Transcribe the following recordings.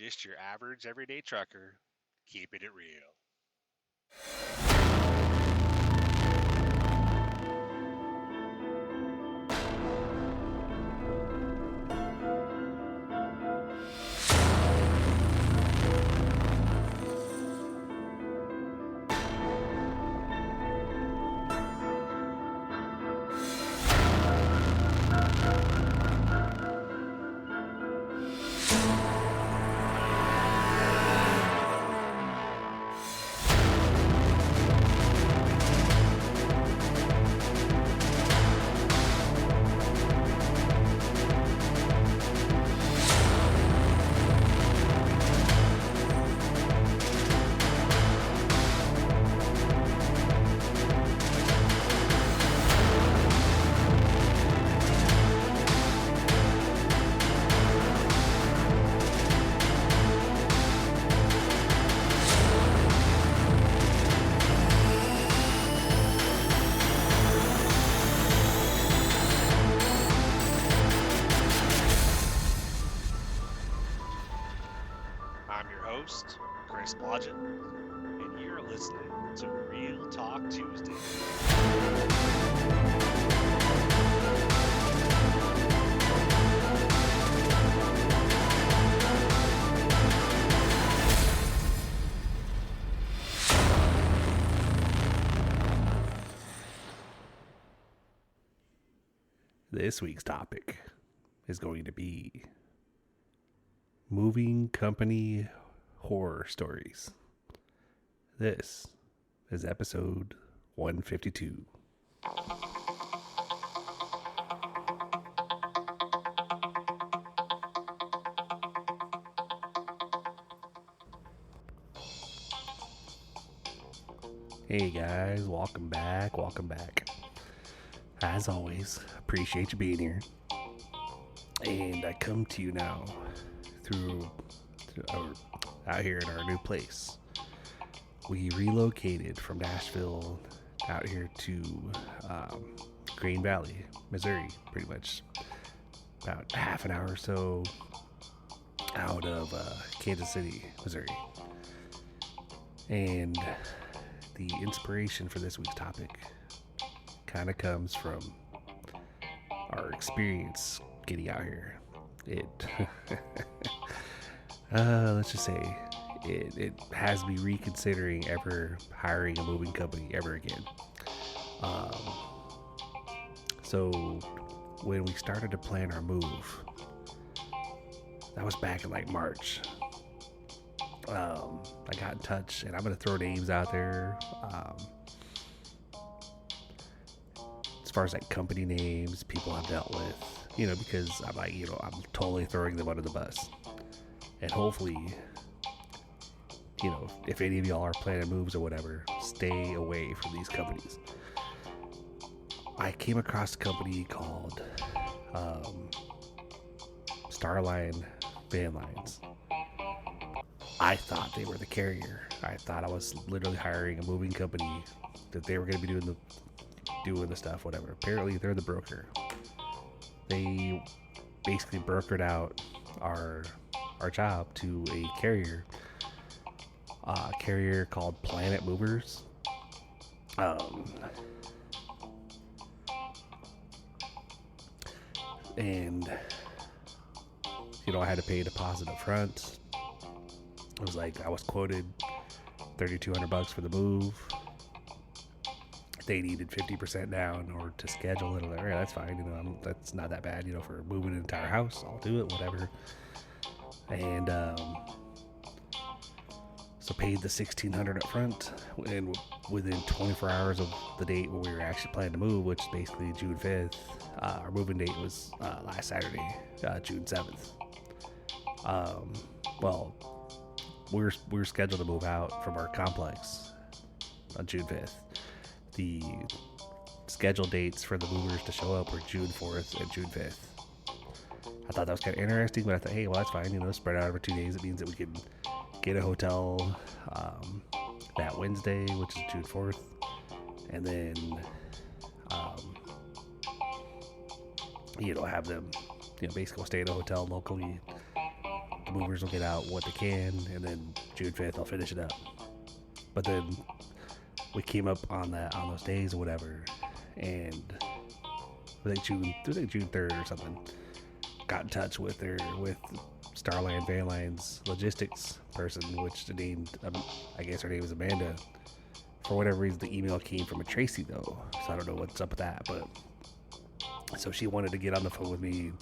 just your average everyday trucker, keeping it real. I'm your host, Chris Blodgett, and you're listening to Real Talk Tuesday. This week's topic is going to be moving company horror stories. This is episode 152. Hey guys, welcome back. As always, appreciate you being here. And I come to you now out here in our new place. We relocated from Nashville out here to Green Valley, Missouri, pretty much about half an hour or so out of Kansas City, Missouri. And the inspiration for this week's topic kind of comes from our experience getting out here. Let's just say it has me reconsidering ever hiring a moving company ever again. So when we started to plan our move, that was back in like March. I got in touch, and I'm gonna throw names out there. As far as like company names, people I've dealt with, because I'm like, I'm totally throwing them under the bus. And hopefully, if any of y'all are planning moves or whatever, stay away from these companies. I came across a company called Starline Van Lines. I thought they were the carrier. I thought I was literally hiring a moving company, that they were going to be doing the stuff, whatever. Apparently, they're the broker. They basically brokered out our job to a carrier called Planet Movers. And I had to pay a deposit up front. It was like I was quoted $3,200 for the move. They needed 50% down or to schedule it. Like, yeah, that's fine. That's not that bad. For moving an entire house, I'll do it. Whatever. And so paid the $1,600 up front, and within 24 hours of the date when we were actually planning to move, which is basically June 5th, our moving date was last Saturday, June 7th. Well, we were scheduled to move out from our complex on June 5th. The scheduled dates for the movers to show up were June 4th and June 5th. I thought that was kind of interesting, but I thought, hey, well, that's fine. Spread out over 2 days. It means that we can get a hotel that Wednesday, which is June 4th, and then have them, basically stay in a hotel locally the movers will get out what they can, and then June 5th I'll finish it up. But then we came up on those days or whatever, and I think June 3rd or something. Got in touch with Starland Van Line's logistics person, which named I guess her name is Amanda. For whatever reason, the email came from a Tracy though, so I don't know what's up with that. But so she wanted to get on the phone with me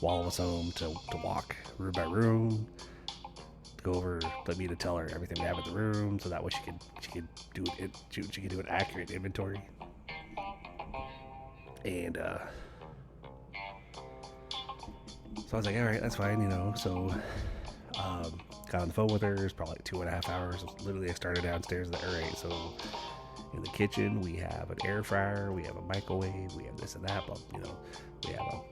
while I was home to walk room by room, to go over, let me to tell her everything we have in the room, so that way she could do an accurate inventory. And so I was like, all right, that's fine, So got on the phone with her. It's probably like 2.5 hours. Literally, I started downstairs. All right, so in the kitchen we have an air fryer, we have a microwave, we have this and that, but we have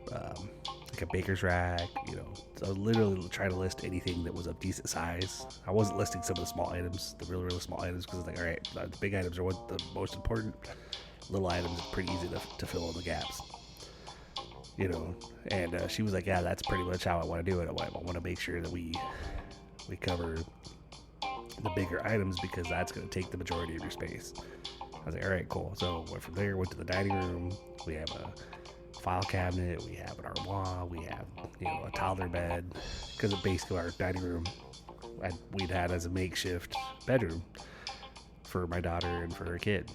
like a baker's rack. So I was literally trying to list anything that was of decent size. I wasn't listing some of the small items, the really small items, because it's like, all right, the big items are what the most important. Little items are pretty easy to fill in the gaps. And she was like, yeah, that's pretty much how I want to do it. I want to make sure that we cover the bigger items, because that's going to take the majority of your space. I was like, all right, cool. So went from there, went to the dining room. We have a file cabinet, we have an armoire, we have a toddler bed, because basically our dining room we'd had as a makeshift bedroom for my daughter and for her kid.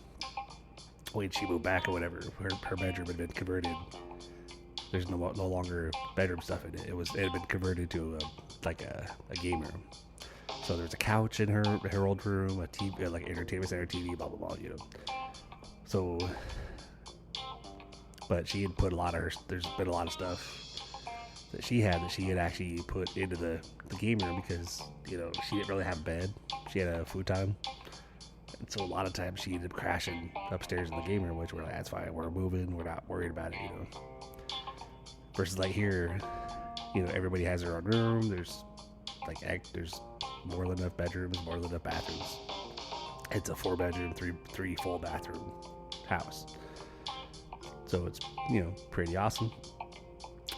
When she moved back or whatever, her bedroom had been converted. There's no longer bedroom stuff in it. It had been converted to a game room. So there's a couch in her old room, a TV, like entertainment center TV, blah blah blah. So, but she had put there's been a lot of stuff that she had actually put into the game room, because she didn't really have a bed. She had a futon. And so a lot of times she ended up crashing upstairs in the game room, which we're like, that's fine. We're moving. We're not worried about it, Versus like here, everybody has their own room. There's more than enough bedrooms, more than enough bathrooms. It's a 4-bedroom, three full bathroom house. So it's, pretty awesome.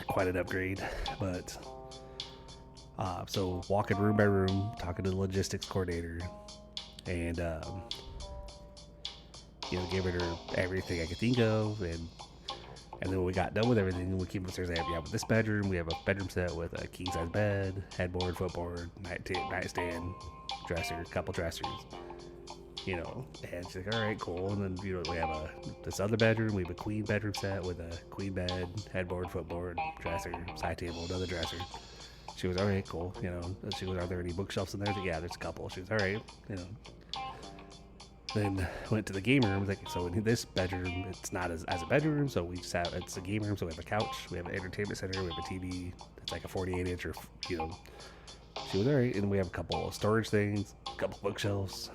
Quite an upgrade. But, so walking room by room, talking to the logistics coordinator, and giving her everything I could think of, and then when we got done with everything, we came upstairs. With this bedroom, we have a bedroom set with a king size bed, headboard, footboard, nightstand, dresser, couple dressers, and she's like, all right, cool. And then we have this other bedroom. We have a queen bedroom set with a queen bed, headboard, footboard, dresser, side table, another dresser. She was all right, cool. She was, are there any bookshelves in there? Yeah, there's a couple. She was all right. Then went to the game room. Like, so in this bedroom, it's not as a bedroom, so we just have, it's a game room. So we have a couch, we have an entertainment center, we have a TV. It's like a 48-inch or She was all right, and we have a couple of storage things, a couple bookshelves.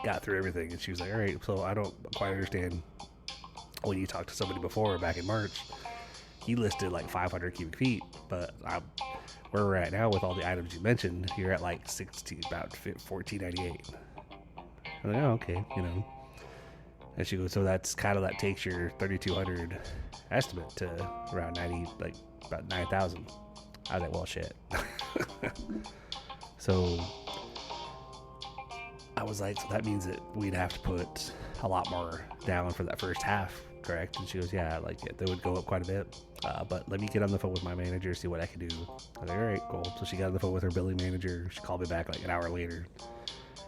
Got through everything, and she was like, all right. So I don't quite understand. When you talked to somebody before back in March, he listed like 500 cubic feet, but where we're at now with all the items you mentioned, you're at like about 1498. I'm like, oh, okay, And she goes, so that takes your 3,200 estimate to around 90, like about 9,000. I was like, well, shit. So I was like, so that means that we'd have to put a lot more down for that first half, correct? And she goes, yeah, they would go up quite a bit. But let me get on the phone with my manager, see what I can do. I was like, all right, cool. So she got on the phone with her billing manager. She called me back like an hour later.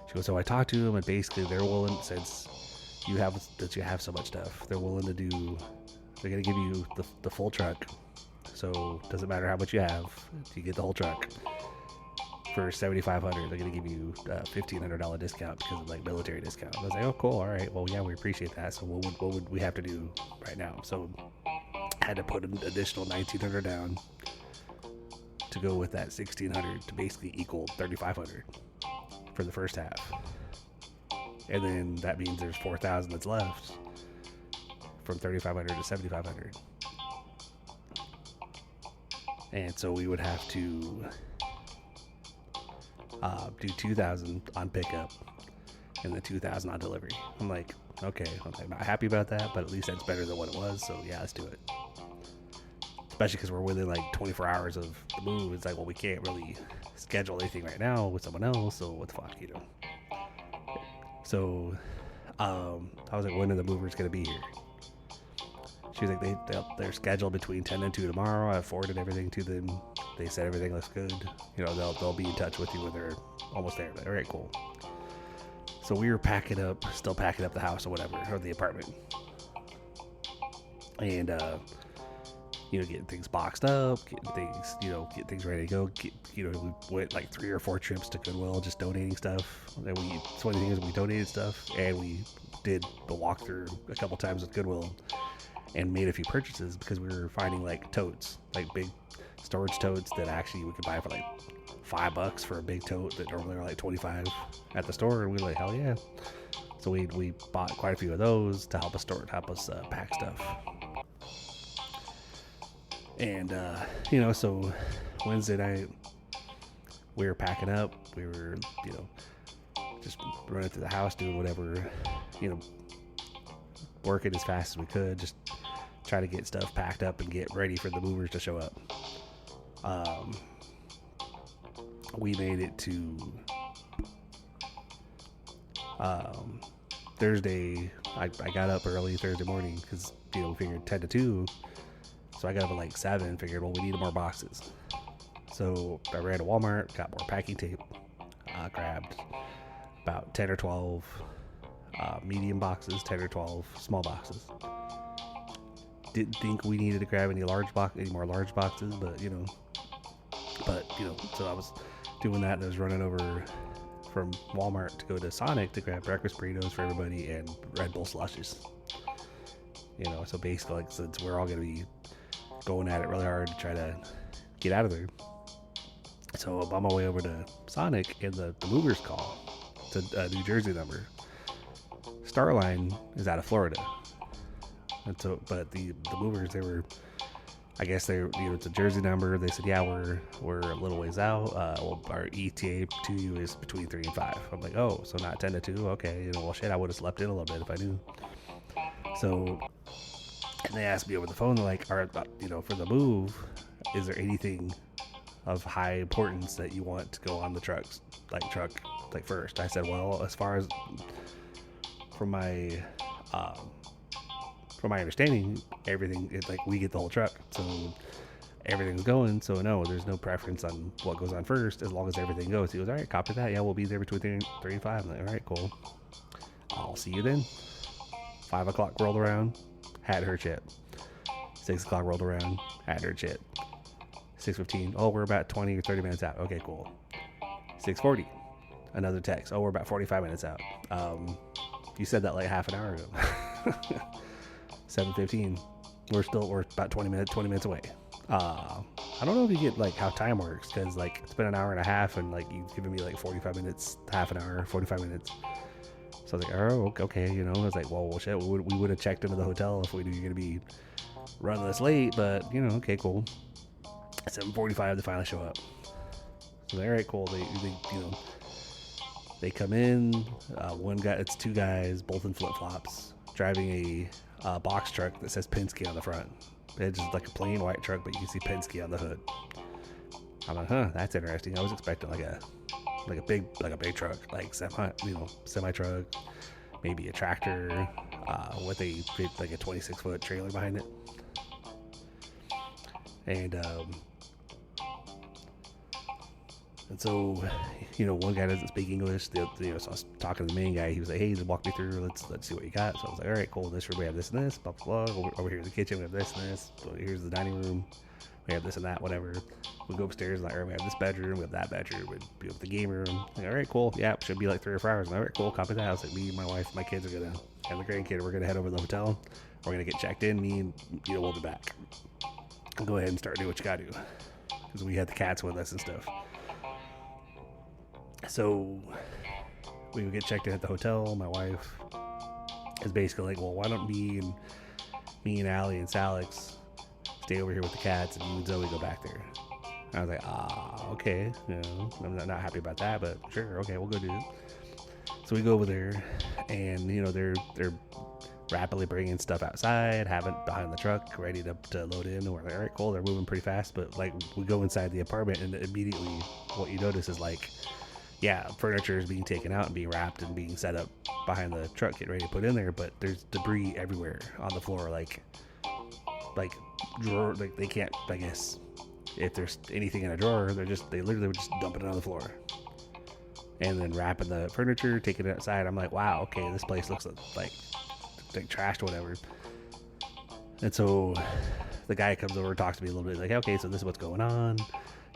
She goes, so I talked to them, and basically they're willing, since you have so much stuff, they're willing to they're going to give you the full truck. So it doesn't matter how much you have, you get the whole truck. For $7,500, they're going to give you a $1,500 discount because of like military discount. I was like, oh, cool. All right. Well, yeah, we appreciate that. So what would we have to do right now? So I had to put an additional $1,900 down to go with that $1,600 to basically equal $3,500 for the first half. And then that means there's $4,000 that's left from $3,500 to $7,500. And so we would have to do $2,000 on pickup and the $2,000 on delivery. I'm like, okay, I'm not happy about that, but at least that's better than what it was. So yeah, let's do it. especially because we're within like 24 hours of the move. It's like, well, we can't really schedule anything right now with someone else, so what the fuck, you know? So I was like, when are the movers gonna be here? She was like, they're scheduled between 10 and 2 tomorrow. I forwarded everything to them. They said everything looks good. You know, they'll be in touch with you when they're almost there. Like, all right, cool. So we were still packing up the house or whatever, or the apartment. And, you know, getting things boxed up, get things ready to go. We went like 3 or 4 trips to Goodwill, just donating stuff. And so one of the things, we donated stuff, and we did the walkthrough a couple times with Goodwill and made a few purchases because we were finding like totes, like big storage totes that actually we could buy for like $5 for a big tote that normally are like 25 at the store. And we were like, hell yeah. So we bought quite a few of those to help us pack stuff. And, you know, so Wednesday night, we were packing up. We were, you know, just running through the house, doing whatever, you know, working as fast as we could, just try to get stuff packed up and get ready for the movers to show up. We made it to Thursday. I got up early Thursday morning because, you know, we figured 10 to 2. So I got up at like 7, figured, well, we need more boxes. So I ran to Walmart, got more packing tape, grabbed about 10 or 12 medium boxes, 10 or 12 small boxes. Didn't think we needed to grab any more large boxes, but you know, so I was doing that, and I was running over from Walmart to go to Sonic to grab breakfast burritos for everybody and Red Bull slushes. You know, so basically, like, since we're all gonna be going at it really hard to try to get out of there. So I'm on my way over to Sonic, and the movers call. It's a New Jersey number. Starline is out of Florida. And so, but the movers, it's a Jersey number. They said, yeah, we're a little ways out. Well, our ETA to you is between 3 and 5. I'm like, oh, so not 10 to 2. Okay, you know, well, shit, I would have slept in a little bit if I knew. So, and they asked me over the phone, they're like, you know, for the move, is there anything of high importance that you want to go on the truck first? I said, well, as far as from my understanding, everything, it's like we get the whole truck, so everything's going. So no, there's no preference on what goes on first as long as everything goes. He goes, all right, copy that. Yeah, we'll be there between 3 and 5. I'm like, all right, cool. I'll see you then. 5 o'clock rolled around, hadn't heard shit. 6 o'clock rolled around, hadn't heard shit. 6:15, oh, we're about 20 or 30 minutes out. Okay, cool. 6:40, another text. Oh, we're about 45 minutes out. You said that like half an hour ago. 7:15, we're about 20 minutes away. I don't know if you get like how time works, because like it's been an hour and a half and like you've given me like 45 minutes, half an hour, 45 minutes. So I was like, oh, okay, you know. I was like, well, shit, we would have checked into the hotel if we knew you're gonna be running this late, but you know, okay, cool. 7:45, they finally show up. So all right, cool. They come in. One guy, it's 2 guys, both in flip flops, driving a box truck that says Penske on the front. It's just like a plain white truck, but you can see Penske on the hood. I'm like, that's interesting. I was expecting like a big truck, like semi truck, maybe a tractor with a 26-foot trailer behind it. And so, you know, one guy doesn't speak English. So I was talking to the main guy. He was like, hey, just walk me through. Let's see what you got. So I was like, all right, cool. This room, we have this and this. Blah, blah, blah. Over here in the kitchen, we have this and this. So here's the dining room. We have this and that, whatever. We go upstairs, like, all right, we have this bedroom. We have that bedroom. We have the game room. Like, all right, cool. Yeah, should be like 3 or 4 hours. All right, cool. Copy that. I was like, me, my wife, my kids are going to, and the grandkid, we're going to head over to the hotel. We're going to get checked in. Me and, you know, we'll be back. Go ahead and start doing what you got to do. Because we had the cats with us and stuff. So we would get checked in at the hotel. My wife is basically like, well, why don't me and Allie and Salix stay over here with the cats, and you and Zoe go back there. And I was like, okay, you know, I'm not happy about that, but sure, okay, we'll go do it. So we go over there, and you know, they're rapidly bringing stuff outside, have it behind the truck, ready to load in. And we're like, all right, cool. They're moving pretty fast. But like, we go inside the apartment, and immediately what you notice is like, yeah, furniture is being taken out and being wrapped and being set up behind the truck, getting ready to put in there. But there's debris everywhere on the floor, like drawer. Like they can't, I guess, if there's anything in a drawer, they literally would just dump it on the floor. And then wrapping the furniture, taking it outside. I'm like, wow, okay, this place looks like trashed or whatever. And so the guy comes over and talks to me a little bit, like, okay, so this is what's going on.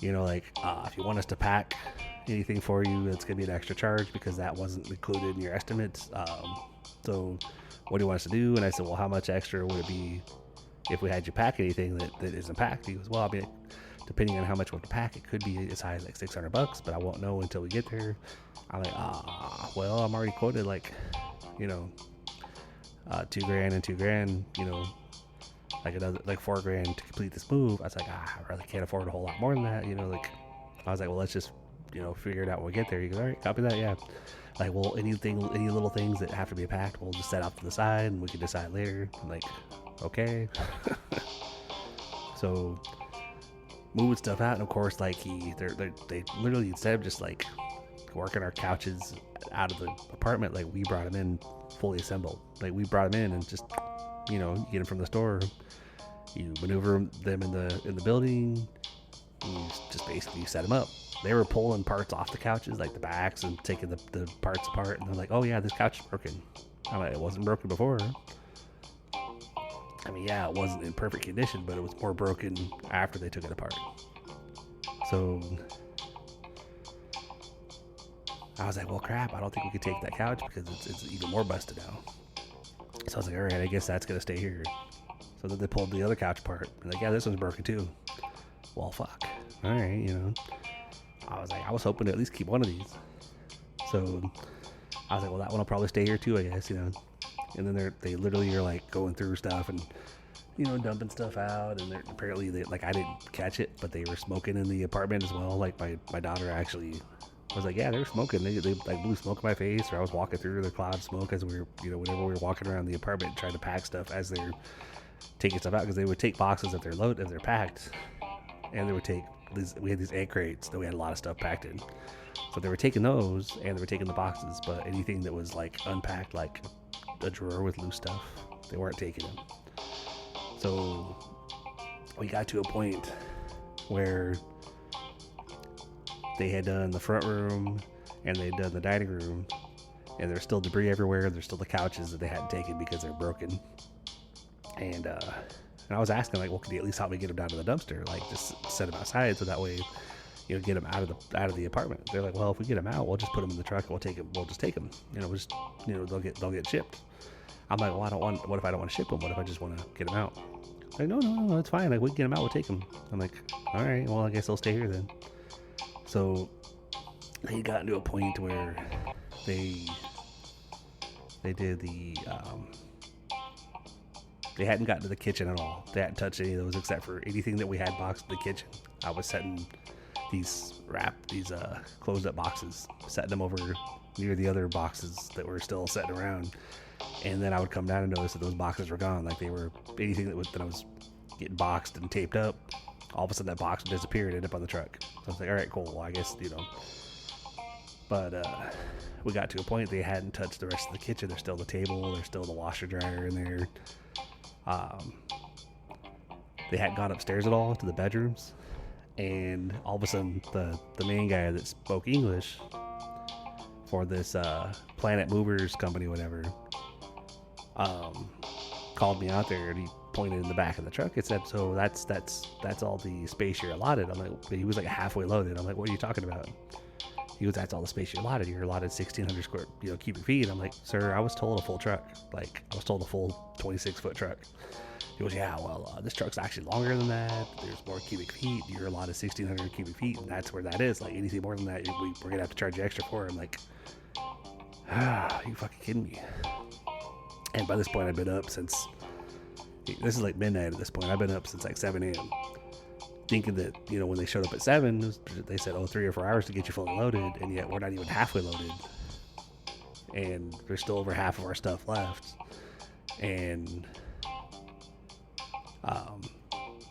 You know, like, if you want us to pack anything for you, it's going to be an extra charge because that wasn't included in your estimates. So what do you want us to do? And I said, well, how much extra would it be if we had you pack anything that isn't packed? He goes, well, I mean, depending on how much we have to pack, it could be as high as like $600, but I won't know until we get there. I'm like, well, I'm already quoted like, you know, $2,000 and $2,000, you know, like another like $4,000 to complete this move. I was like, I really can't afford a whole lot more than that, you know. Like, I was like, well, let's just, you know, figure it out when we get there. He goes, all right, copy that, yeah. Like, well, any little things that have to be packed, we'll just set off to the side and we can decide later. I'm like, okay. So moving stuff out, and of course, like they literally, instead of just like working our couches out of the apartment, like we brought them in fully assembled. Like we brought them in and just, you know, you get them from the store, you maneuver them in the building, and you just basically set them up. They were pulling parts off the couches, like the backs, and taking the parts apart, and they're like, oh yeah, this couch is broken. I'm like, it wasn't broken before. I mean, yeah, it wasn't in perfect condition, but it was more broken after they took it apart. So I was like, well, crap, I don't think we could take that couch because it's even more busted now. So I was like, all right, I guess that's going to stay here. So then they pulled the other couch apart. And like, yeah, this one's broken too. Well, fuck. All right, you know. I was like, I was hoping to at least keep one of these. So I was like, well, that one will probably stay here too, I guess, you know. And then they literally are like going through stuff and, you know, dumping stuff out. And apparently, like, I didn't catch it, but they were smoking in the apartment as well. Like my daughter actually was like, yeah, they were smoking. They like blew smoke in my face, or I was walking through the cloud of smoke as we were, you know, whenever we were walking around the apartment trying to pack stuff as they're taking stuff out, because they would take boxes if they're packed, and they would take we had these egg crates that we had a lot of stuff packed in. So they were taking those, and they were taking the boxes, but anything that was like unpacked, like a drawer with loose stuff, they weren't taking them. So we got to a point where they had done the front room and they'd done the dining room, and there's still debris everywhere. There's still the couches that they hadn't taken because they're broken. And I was asking, like, well, could you at least help me get them down to the dumpster? Like, just set them outside so that way, you know, get them out of the apartment. They're like, well, if we get them out, we'll just put them in the truck and we'll just take them. You know, they'll get shipped. I'm like, well, what if I don't want to ship them? What if I just want to get them out? Like, no, it's fine. Like, we can get them out, we'll take them. I'm like, all right, well, I guess they'll stay here then. So they got into a point where they did they hadn't gotten to the kitchen at all. They hadn't touched any of those except for anything that we had boxed in the kitchen. I was setting these closed up boxes, setting them over near the other boxes that were still sitting around. And then I would come down and notice that those boxes were gone. Like, they were anything that I was getting boxed and taped up. All of a sudden that box disappeared and ended up on the truck. So I was like, all right, cool. Well, I guess, you know. But we got to a point they hadn't touched the rest of the kitchen. There's still the table. There's still the washer dryer in there. They hadn't gone upstairs at all to the bedrooms. And all of a sudden the main guy that spoke English for this Planet Movers company, whatever, called me out there, and he pointed in the back of the truck. It said, so that's all the space you're allotted. I'm like, he was like halfway loaded. I'm like, what are you talking about? He goes, that's all the space you're allotted. You're allotted 1,600 square, cubic feet. I'm like, sir, I was told a full truck. Like, I was told a full 26-foot truck. He goes, yeah, well, this truck's actually longer than that. There's more cubic feet. You're allotted 1,600 cubic feet, and that's where that is. Like, anything more than that, we're gonna have to charge you extra for. I'm like, are you fucking kidding me? And by this point, I've been up since, this is like midnight at this point. I've been up since like 7 a.m. thinking that, when they showed up at 7, they said, 3 or 4 hours to get you fully loaded, and yet we're not even halfway loaded. And there's still over half of our stuff left. and um,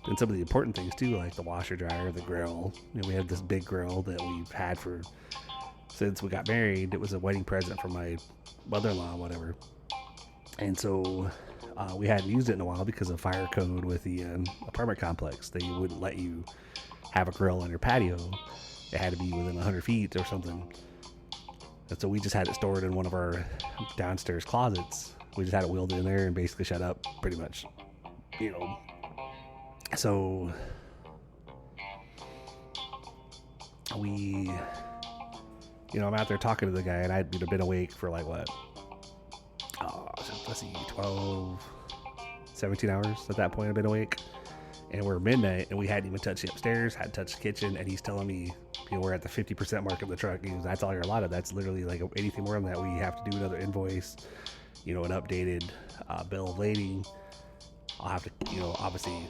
and some of the important things too, like the washer dryer, the grill. We had this big grill that we've had for since we got married. It was a wedding present for my mother-in-law, whatever. And so we hadn't used it in a while because of fire code with the apartment complex. They wouldn't let you have a grill on your patio. It had to be within 100 feet or something. And so we just had it stored in one of our downstairs closets. We just had it wheeled in there and basically shut up pretty much. So we, I'm out there talking to the guy, and I'd been awake for like what? Let's see, 12, 17 hours at that point I've been awake. And we're midnight, and we hadn't even touched the upstairs, hadn't touched the kitchen, and he's telling me, we're at the 50% mark of the truck. He goes, that's all you're allotted. That's literally like anything more than that, we have to do another invoice, an updated bill of lading. I'll have to, obviously,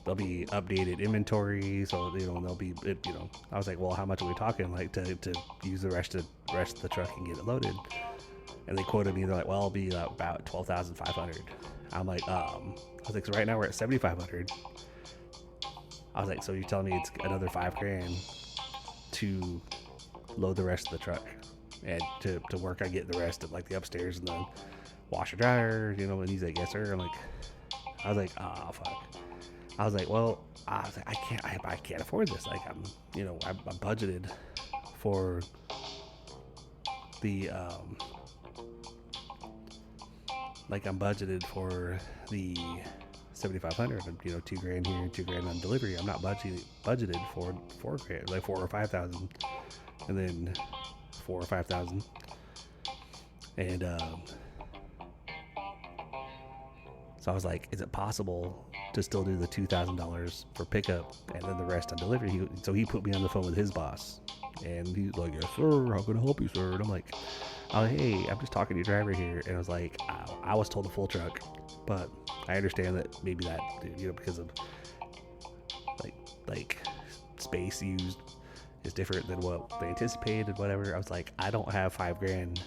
there'll be updated inventory, so there'll be, I was like, well, how much are we talking, like, to use the rest of the truck and get it loaded? And they quoted me, they're like, well, it'll be about $12,500. I'm like, so right now we're at $7,500. I was like, so you're telling me it's another $5,000 to load the rest of the truck and to work on getting the rest of like the upstairs and the washer dryer, and he's like, yes sir. I was like, oh fuck. I was like, well, I can't afford this. Like I'm budgeted for the I'm budgeted for the $7,500, $2,000 here, $2,000 on delivery. I'm not budgeted for $4,000, like $4,000 or $5,000, and then $4,000 or $5,000, and so I was like, is it possible to still do the $2,000 for pickup and then the rest on delivery? So he put me on the phone with his boss, and he's like, yes sir, how can I help you, sir? And I'm like, oh hey, I'm just talking to your driver here. And I was like, I was told a full truck, but I understand that maybe that, because of like space used is different than what they anticipated, whatever. I was like, I don't have $5,000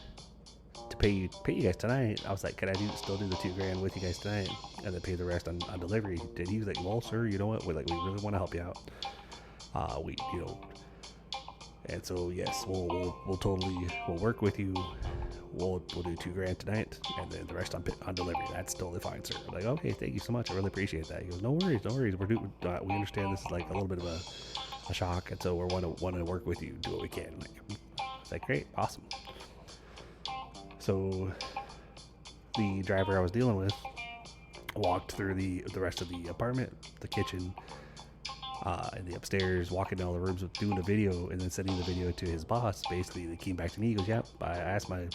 to pay you guys tonight. I was like, can I still do the $2,000 with you guys tonight and then pay the rest on delivery? And he was like, well sir, you know what, we really want to help you out. And so yes, we'll work with you. We'll do $2,000 tonight, and then the rest on delivery. That's totally fine, sir. I'm like, okay, thank you so much. I really appreciate that. He goes, no worries. We understand this is like a little bit of a shock, and so we want to work with you, do what we can. It's like great, awesome. So the driver I was dealing with walked through the rest of the apartment, the kitchen, in the upstairs, walking down all the rooms, doing a video, and then sending the video to his boss. Basically, they came back to me. He goes, yep. I asked my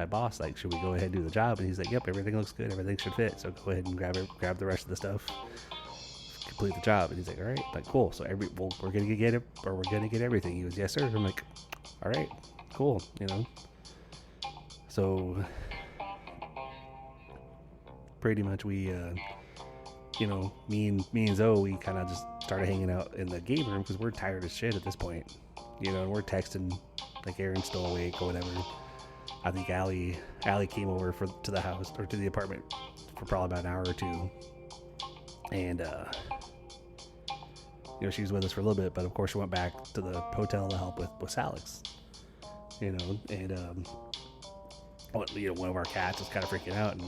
boss, like, should we go ahead and do the job? And he's like, yep, everything looks good. Everything should fit. So go ahead and grab the rest of the stuff, complete the job. And he's like, all right, like, cool. So we're gonna get it, or we're gonna get everything. He goes, yes, sir. I'm like, all right, cool. So pretty much we, me and Zoe, we kind of just started hanging out in the game room because we're tired as shit at this point, and we're texting, like Aaron's still awake or whatever. I think Allie came over to the house or to the apartment for probably about an hour or two, and she was with us for a little bit, but of course she went back to the hotel to help with Alex, and one of our cats was kind of freaking out, and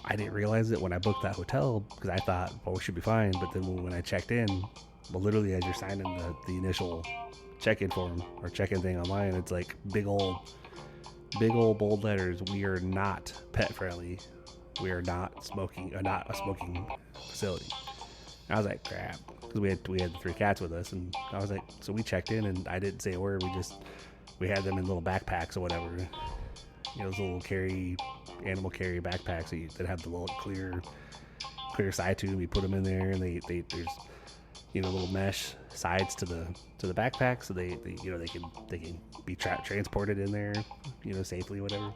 I didn't realize it when I booked that hotel because I thought, well, we should be fine. But then when I checked in, well, literally as you're signing the initial check-in form or check-in thing online, it's like big old bold letters: we are not pet friendly. We are not not a smoking facility. And I was like, crap, because we had the 3 cats with us, and I was like, so we checked in, and I didn't say a word. We had them in little backpacks or whatever. Those little animal carry backpacks that have the little clear side to them. We put them in there, and there's little mesh sides to the backpack, so they can be transported in there, safely, whatever.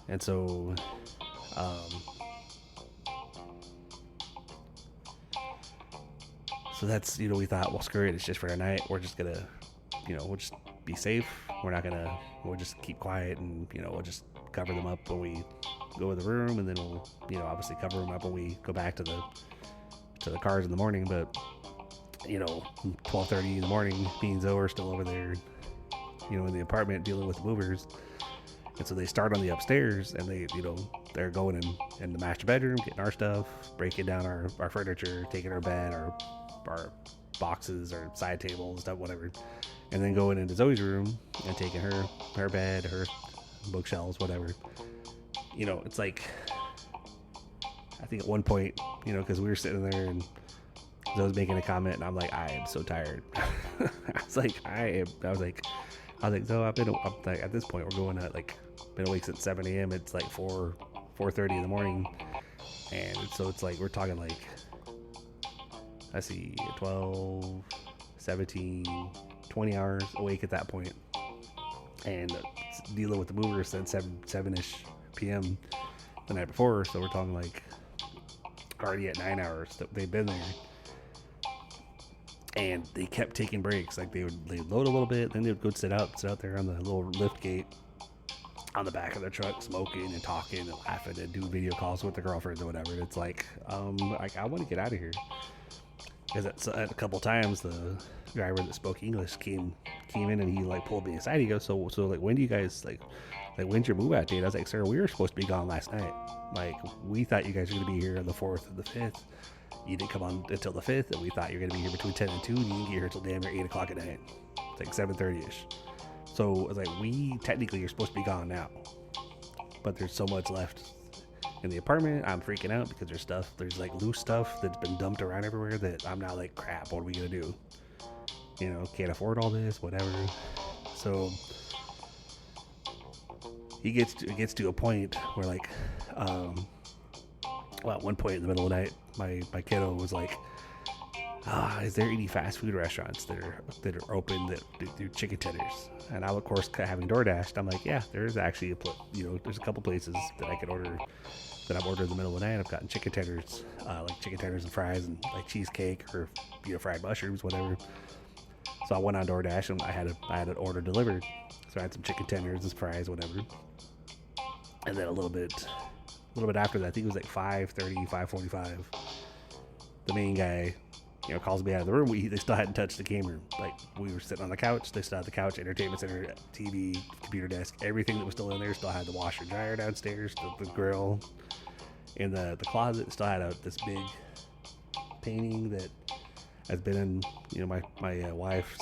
And so, that's we thought, well, screw it, it's just for a night. We're just gonna, we'll just be safe. We'll just keep quiet, and we'll just cover them up when we go in the room, and then we'll obviously cover them up when we go back to the cars in the morning. But 12:30 in the morning, me and Zoe are still over there, in the apartment dealing with the movers. And so they start on the upstairs, and they're going in the master bedroom, getting our stuff, breaking down our furniture, taking our bed, our boxes, our side tables, stuff, whatever, and then going into Zoe's room and taking her bed, her bookshelves, whatever. It's like, I think at one point, because we were sitting there and Zoe's making a comment, and I'm like, I am so tired. I was like, Zoe, I'm like, at this point, we're going at been awake since 7 a.m. It's like 4:30 in the morning, and so it's like we're talking like, I see 12, 17, 20 hours awake at that point, and dealing with the movers since 7-ish p.m. the night before. So we're talking like already at 9 hours that they've been there, and they kept taking breaks. Like they'd load a little bit, then they would go sit out there on the little lift gate on the back of their truck, smoking and talking and laughing and do video calls with their girlfriends or whatever. And it's like, I want to get out of here. Because at a couple times the driver that spoke English came in, and he pulled me aside. He goes, so when do you guys when's your move out date? I was like, sir, we were supposed to be gone last night. We thought you guys were gonna be here on the 4th and the 5th. You didn't come on until the 5th, and we thought you were gonna be here between 10 and 2, and you didn't get here till damn near 8 o'clock at night. It's like 7:30ish. So I was like, we technically are supposed to be gone now, but there's so much left in the apartment. I'm freaking out because there's loose stuff that's been dumped around everywhere that I'm now like, crap, what are we gonna do? Can't afford all this, whatever. So it gets to a point where at one point in the middle of the night, my kiddo was like, is there any fast food restaurants that are open that do chicken tenders? And I, of course, having DoorDashed, I'm like, yeah, there's actually there's a couple places that I could order, that I've ordered in the middle of the night. I've gotten chicken tenders, chicken tenders and fries, and cheesecake or fried mushrooms, whatever. So I went on DoorDash, and I had an order delivered. So I had some chicken tenders and fries, whatever. And then a little bit after that, I think it was 5:30, 5:45. The main guy, calls me out of the room. They still hadn't touched the game room. We were sitting on the couch. They still had the couch, entertainment center, TV, computer desk, everything that was still in there. Still had the washer and dryer downstairs, the grill. In the closet, still had this big painting that has been in, my wife's,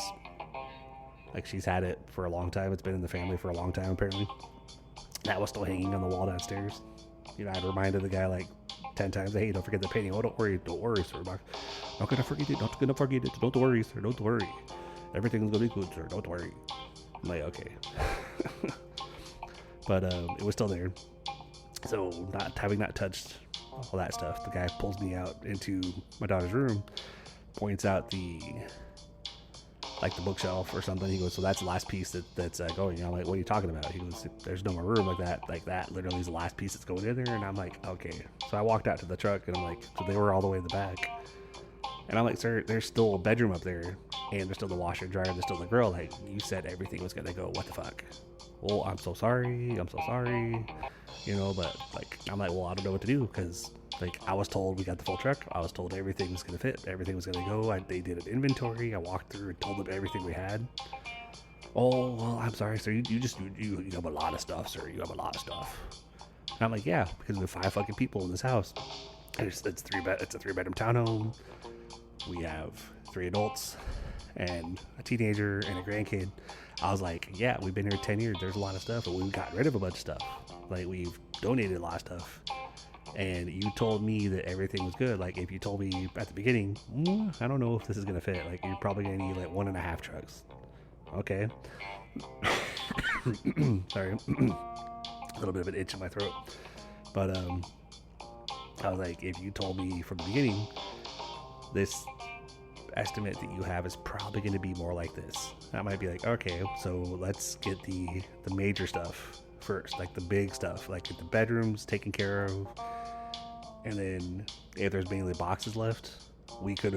she's had it for a long time. It's been in the family for a long time, apparently. That was still hanging on the wall downstairs. I'd reminded the guy 10 times, hey, don't forget the painting. Oh, don't worry, sir. Not gonna forget it. Not gonna forget it. Don't worry, sir. Don't worry. Everything's gonna be good, sir. Don't worry. I'm like, okay. But it was still there. So having not touched all that stuff, the guy pulls me out into my daughter's room, points out the bookshelf or something. He goes, so that's the last piece that's going. I'm like, what are you talking about? He goes, there's no more room like that. That literally is the last piece that's going in there. And I'm like, okay. So I walked out to the truck, and I'm like, so they were all the way in the back. And I'm like, sir, there's still a bedroom up there, and there's still the washer and dryer, there's still the grill. You said everything was gonna go. What the fuck? Well, I'm so sorry. But I'm like, well, I don't know what to do, because I was told we got the full truck. I was told everything was gonna fit, everything was gonna go. They did an inventory. I walked through and told them everything we had. Oh, well, I'm sorry, sir. You have a lot of stuff, sir. You have a lot of stuff. And I'm like, yeah, because we have 5 fucking people in this house. It's a 3-bedroom townhome. We have 3 adults and a teenager and a grandkid. I was like, yeah, we've been here 10 years. There's a lot of stuff, and we've gotten rid of a bunch of stuff. We've donated a lot of stuff. And you told me that everything was good. If you told me at the beginning, I don't know if this is going to fit. You're probably going to need 1.5 trucks. Okay. Sorry. A little bit of an itch in my throat. But I was like, if you told me from the beginning, this estimate that you have is probably going to be more like this, I might be like, okay, so let's get the major stuff first, the big stuff, get the bedrooms taken care of, and then if there's mainly boxes left, we could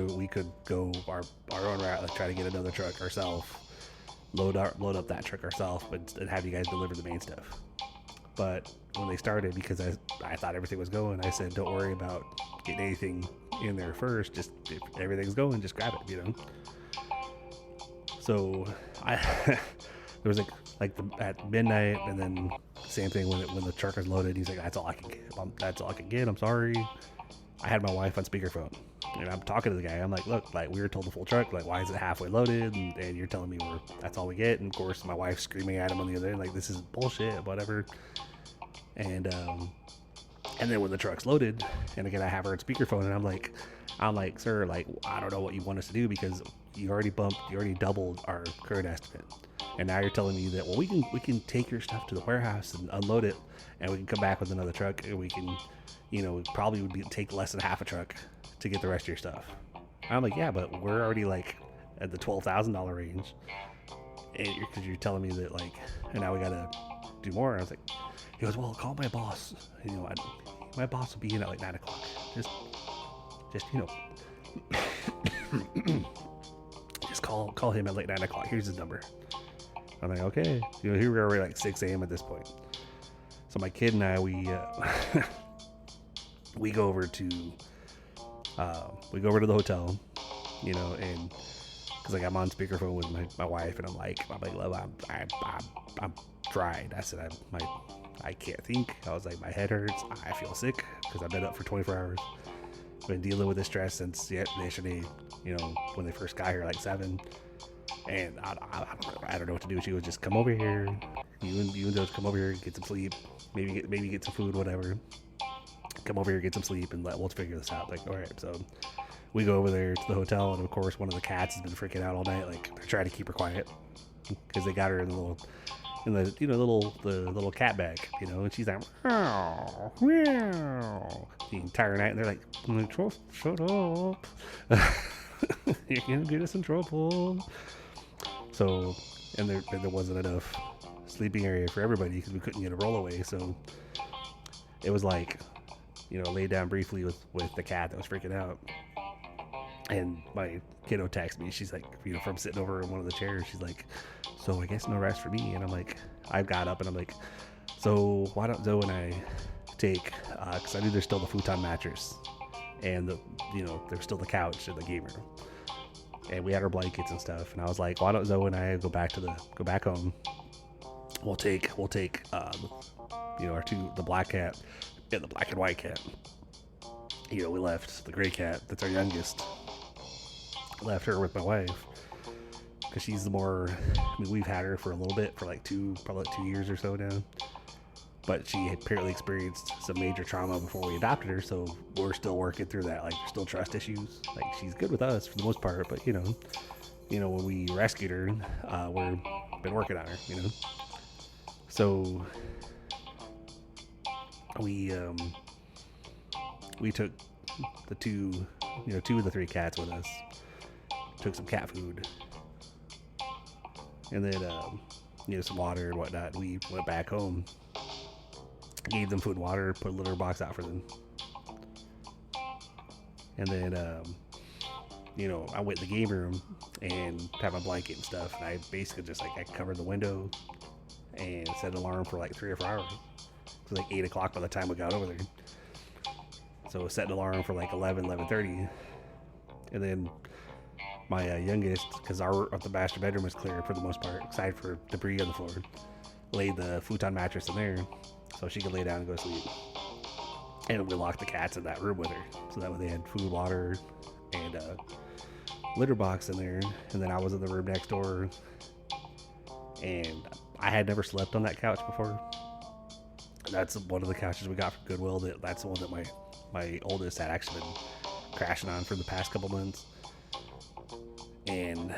go our own route, try to get another truck ourselves, load up that truck ourselves, but and have you guys deliver the main stuff. But when they started, because I thought everything was going, I said, don't worry about getting anything in there first. Just if everything's going, just grab it, you know. So I there was at midnight, and then same thing when the truck was loaded. He's like, that's all I can get. That's all I can get. I'm sorry. I had my wife on speakerphone, and I'm talking to the guy. I'm like, look, like we were told the full truck, like why is it halfway loaded? And you're telling me that's all we get. And of course, my wife's screaming at him on the other end, like this is bullshit, whatever. And then when the truck's loaded, and again I have her on speakerphone, and I'm like, sir, like I don't know what you want us to do because you already doubled our current estimate, and now you're telling me that well we can take your stuff to the warehouse and unload it, and we can come back with another truck, and we can, you know, probably take less than half a truck to get the rest of your stuff. I'm like, yeah, but we're already like at the $12,000 range, and because you're telling me that like, and now we gotta do more. I was like, he goes, well, call my boss. You know, my boss will be in at like 9 o'clock. Just you know, just call him at like 9 o'clock. Here's his number. I'm like, okay. You know, here we are already like 6 a.m. at this point. So my kid and I, we go over to the hotel, you know, and because like I'm on speakerphone with my wife, and I'm like, love, I'm fried. I said, I can't think. I was like, my head hurts. I feel sick because I've been up for 24 hours. I've been dealing with this stress since yesterday, you know, when they first got here, like 7. And I don't know what to do. She would just come over here. You and those come over here, get some sleep, maybe get some food, whatever. Come over here, get some sleep, and we'll figure this out. Like, all right. So we go over there to the hotel, and of course, one of the cats has been freaking out all night. Like, they're trying to keep her quiet because they got her in the little cat bag, you know, and she's like, meow, meow, the entire night, and they're like, shut up, you're gonna get us in trouble. So, and there wasn't enough sleeping area for everybody because we couldn't get a rollaway, so it was like, you know, laid down briefly with the cat that was freaking out. And my kiddo texts me. She's like, you know, from sitting over in one of the chairs, she's like, so I guess no rest for me. And I'm like, I got up and I'm like, so why don't Zoe and I take, because I knew there's still the futon mattress and there's still the couch in the game room, and we had our blankets and stuff. And I was like, why don't Zoe and I go back home? We'll take the black cat and the black and white cat. You know, we left the gray cat, that's our youngest, left her with my wife because she's the more, I mean, we've had her for a little bit, for probably 2 years or so now, but she apparently experienced some major trauma before we adopted her, so we're still working through that. Like, there's still trust issues. Like, she's good with us for the most part, but you know when we rescued her, we've been working on her, you know. So we took the two of the 3 cats with us, took some cat food, and then some water and whatnot. We went back home, gave them food and water, put a litter box out for them, and then I went in the game room and had my blanket and stuff, and I basically just I covered the window and set an alarm for like 3 or 4 hours. It was like 8 o'clock by the time we got over there. So set an alarm for like 11:30, and then my youngest, because the master bedroom was clear for the most part, aside for debris on the floor, laid the futon mattress in there so she could lay down and go to sleep. And we locked the cats in that room with her, so that way they had food, water, and litter box in there. And then I was in the room next door, and I had never slept on that couch before. That's one of the couches we got from Goodwill. That's the one that my oldest had actually been crashing on for the past couple months. And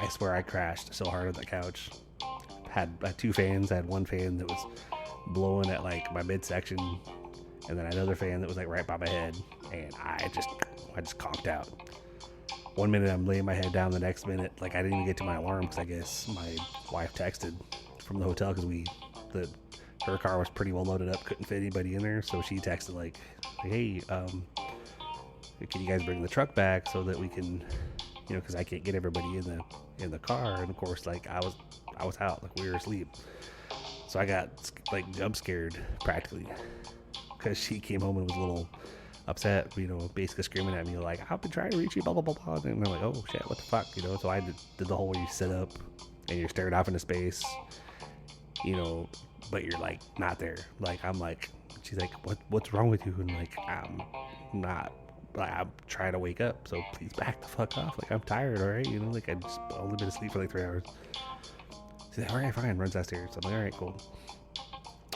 I swear I crashed so hard on that couch. Had 2 fans. I had one fan that was blowing at like my midsection, and then another fan that was like right by my head, and I just conked out. One minute I'm laying my head down, the next minute like I didn't even get to my alarm because I guess my wife texted from the hotel because her car was pretty well loaded up, couldn't fit anybody in there, so she texted like, hey, can you guys bring the truck back so that we can because I can't get everybody in the car, and of course, like I was out, like we were asleep, so I got like jump scared practically, because she came home and was a little upset, basically screaming at me like, I've been trying to reach you, blah blah blah blah, and I'm like, oh shit, what the fuck, so I did the whole where you sit up and you're staring off into space, but you're like not there. Like I'm like, she's like, what's wrong with you? And like I'm not. Like I'm trying to wake up, so please back the fuck off. Like I'm tired, all right. Like I just only been asleep for like 3 hours. She's like, all right, fine. Runs downstairs. I'm like, all right, cool.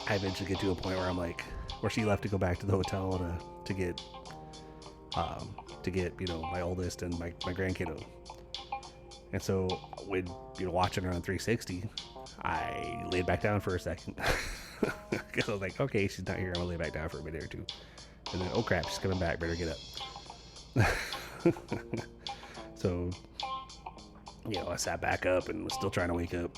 I eventually get to a point where I'm like, where she left to go back to the hotel to get my oldest and my grandkiddo. And so when watching her on 360, I laid back down for a second because I was like, okay, she's not here. I'm gonna lay back down for a minute or two. And then, oh crap, she's coming back. Better get up. So, I sat back up and was still trying to wake up.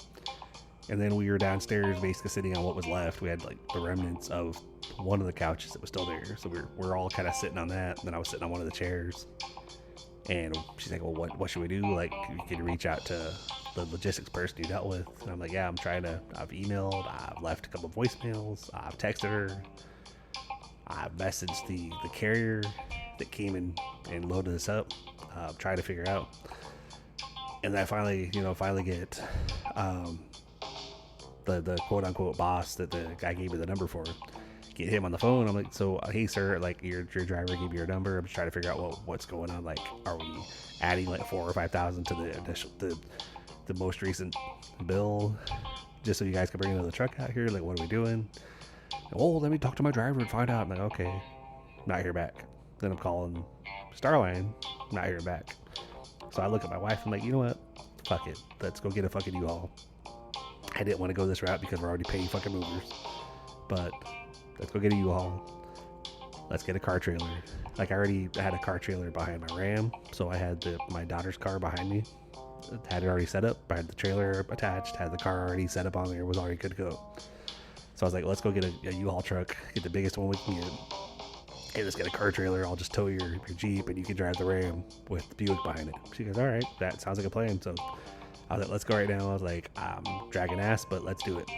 And then we were downstairs basically sitting on what was left. We had like the remnants of one of the couches that was still there. So we're all kind of sitting on that. And then I was sitting on one of the chairs. And she's like, well, what should we do? Like, you could reach out to the logistics person you dealt with. And I'm like, yeah, I've emailed, I've left a couple of voicemails, I've texted her. I messaged the carrier that came in and loaded us up, trying to figure out. And then I finally get the quote unquote boss that the guy gave me the number for. Get him on the phone. I'm like, so hey sir, like your driver gave me your number. I'm just trying to figure out what's going on. Like, are we adding like 4,000 or 5,000 to the initial the most recent bill, just so you guys can bring another truck out here? Like, what are we doing? Oh, let me talk to my driver and find out. I'm like, okay, not hear back. Then I'm calling Starline, not hearing back. So I look at my wife. I'm like, you know what? Fuck it. Let's go get a fucking U-Haul. I didn't want to go this route because we're already paying fucking movers. But let's go get a U-Haul. Let's get a car trailer. Like I already had a car trailer behind my Ram, so I had my daughter's car behind me. Had it already set up. I had the trailer attached. Had the car already set up on there. Was already good to go. So I was like, let's go get a U-Haul truck, get the biggest one we can get. Hey, let's get a car trailer. I'll just tow your Jeep and you can drive the Ram with the Buick behind it. She goes, all right, that sounds like a plan. So I was like, let's go right now. I was like, I'm dragging ass, but let's do it.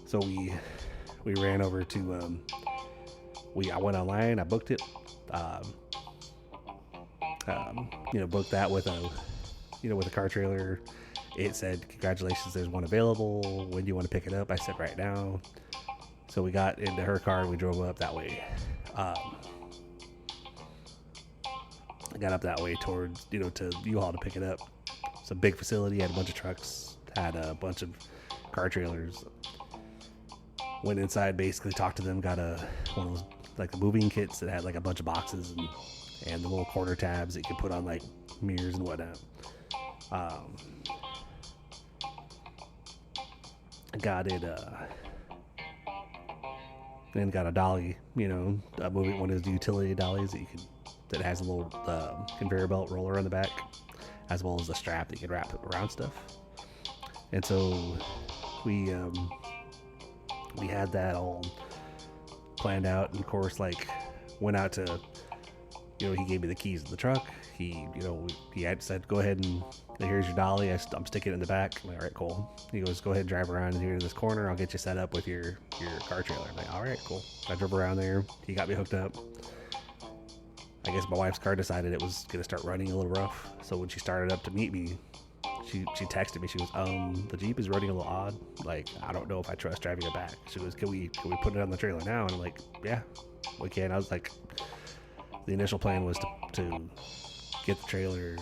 So we ran over to, I went online, I booked it, booked that with a car trailer. It said, congratulations, there's one available. When do you want to pick it up? I said, right now. So we got into her car and we drove up that way. I got up that way towards, to U-Haul to pick it up. It's a big facility, had a bunch of trucks, had a bunch of car trailers. Went inside, basically talked to them, got one of those, like the moving kits that had like a bunch of boxes and the little corner tabs that you could put on like mirrors and whatnot. Got it, and got a dolly, one of those utility dollies that has a little conveyor belt roller on the back, as well as a strap that you can wrap around stuff. And so we had that all planned out, and of course, like, went out to, he gave me the keys to the truck. He had said, go ahead and here's your dolly. I'm sticking it in the back. I'm like, all right, cool. He goes, go ahead and drive around here to this corner. I'll get you set up with your car trailer. I'm like, all right, cool. I drove around there. He got me hooked up. I guess my wife's car decided it was going to start running a little rough. So when she started up to meet me, she texted me. She goes, the Jeep is running a little odd. Like, I don't know if I trust driving it back. She goes, can we put it on the trailer now? And I'm like, yeah, we can. I was like, the initial plan was to get the trailer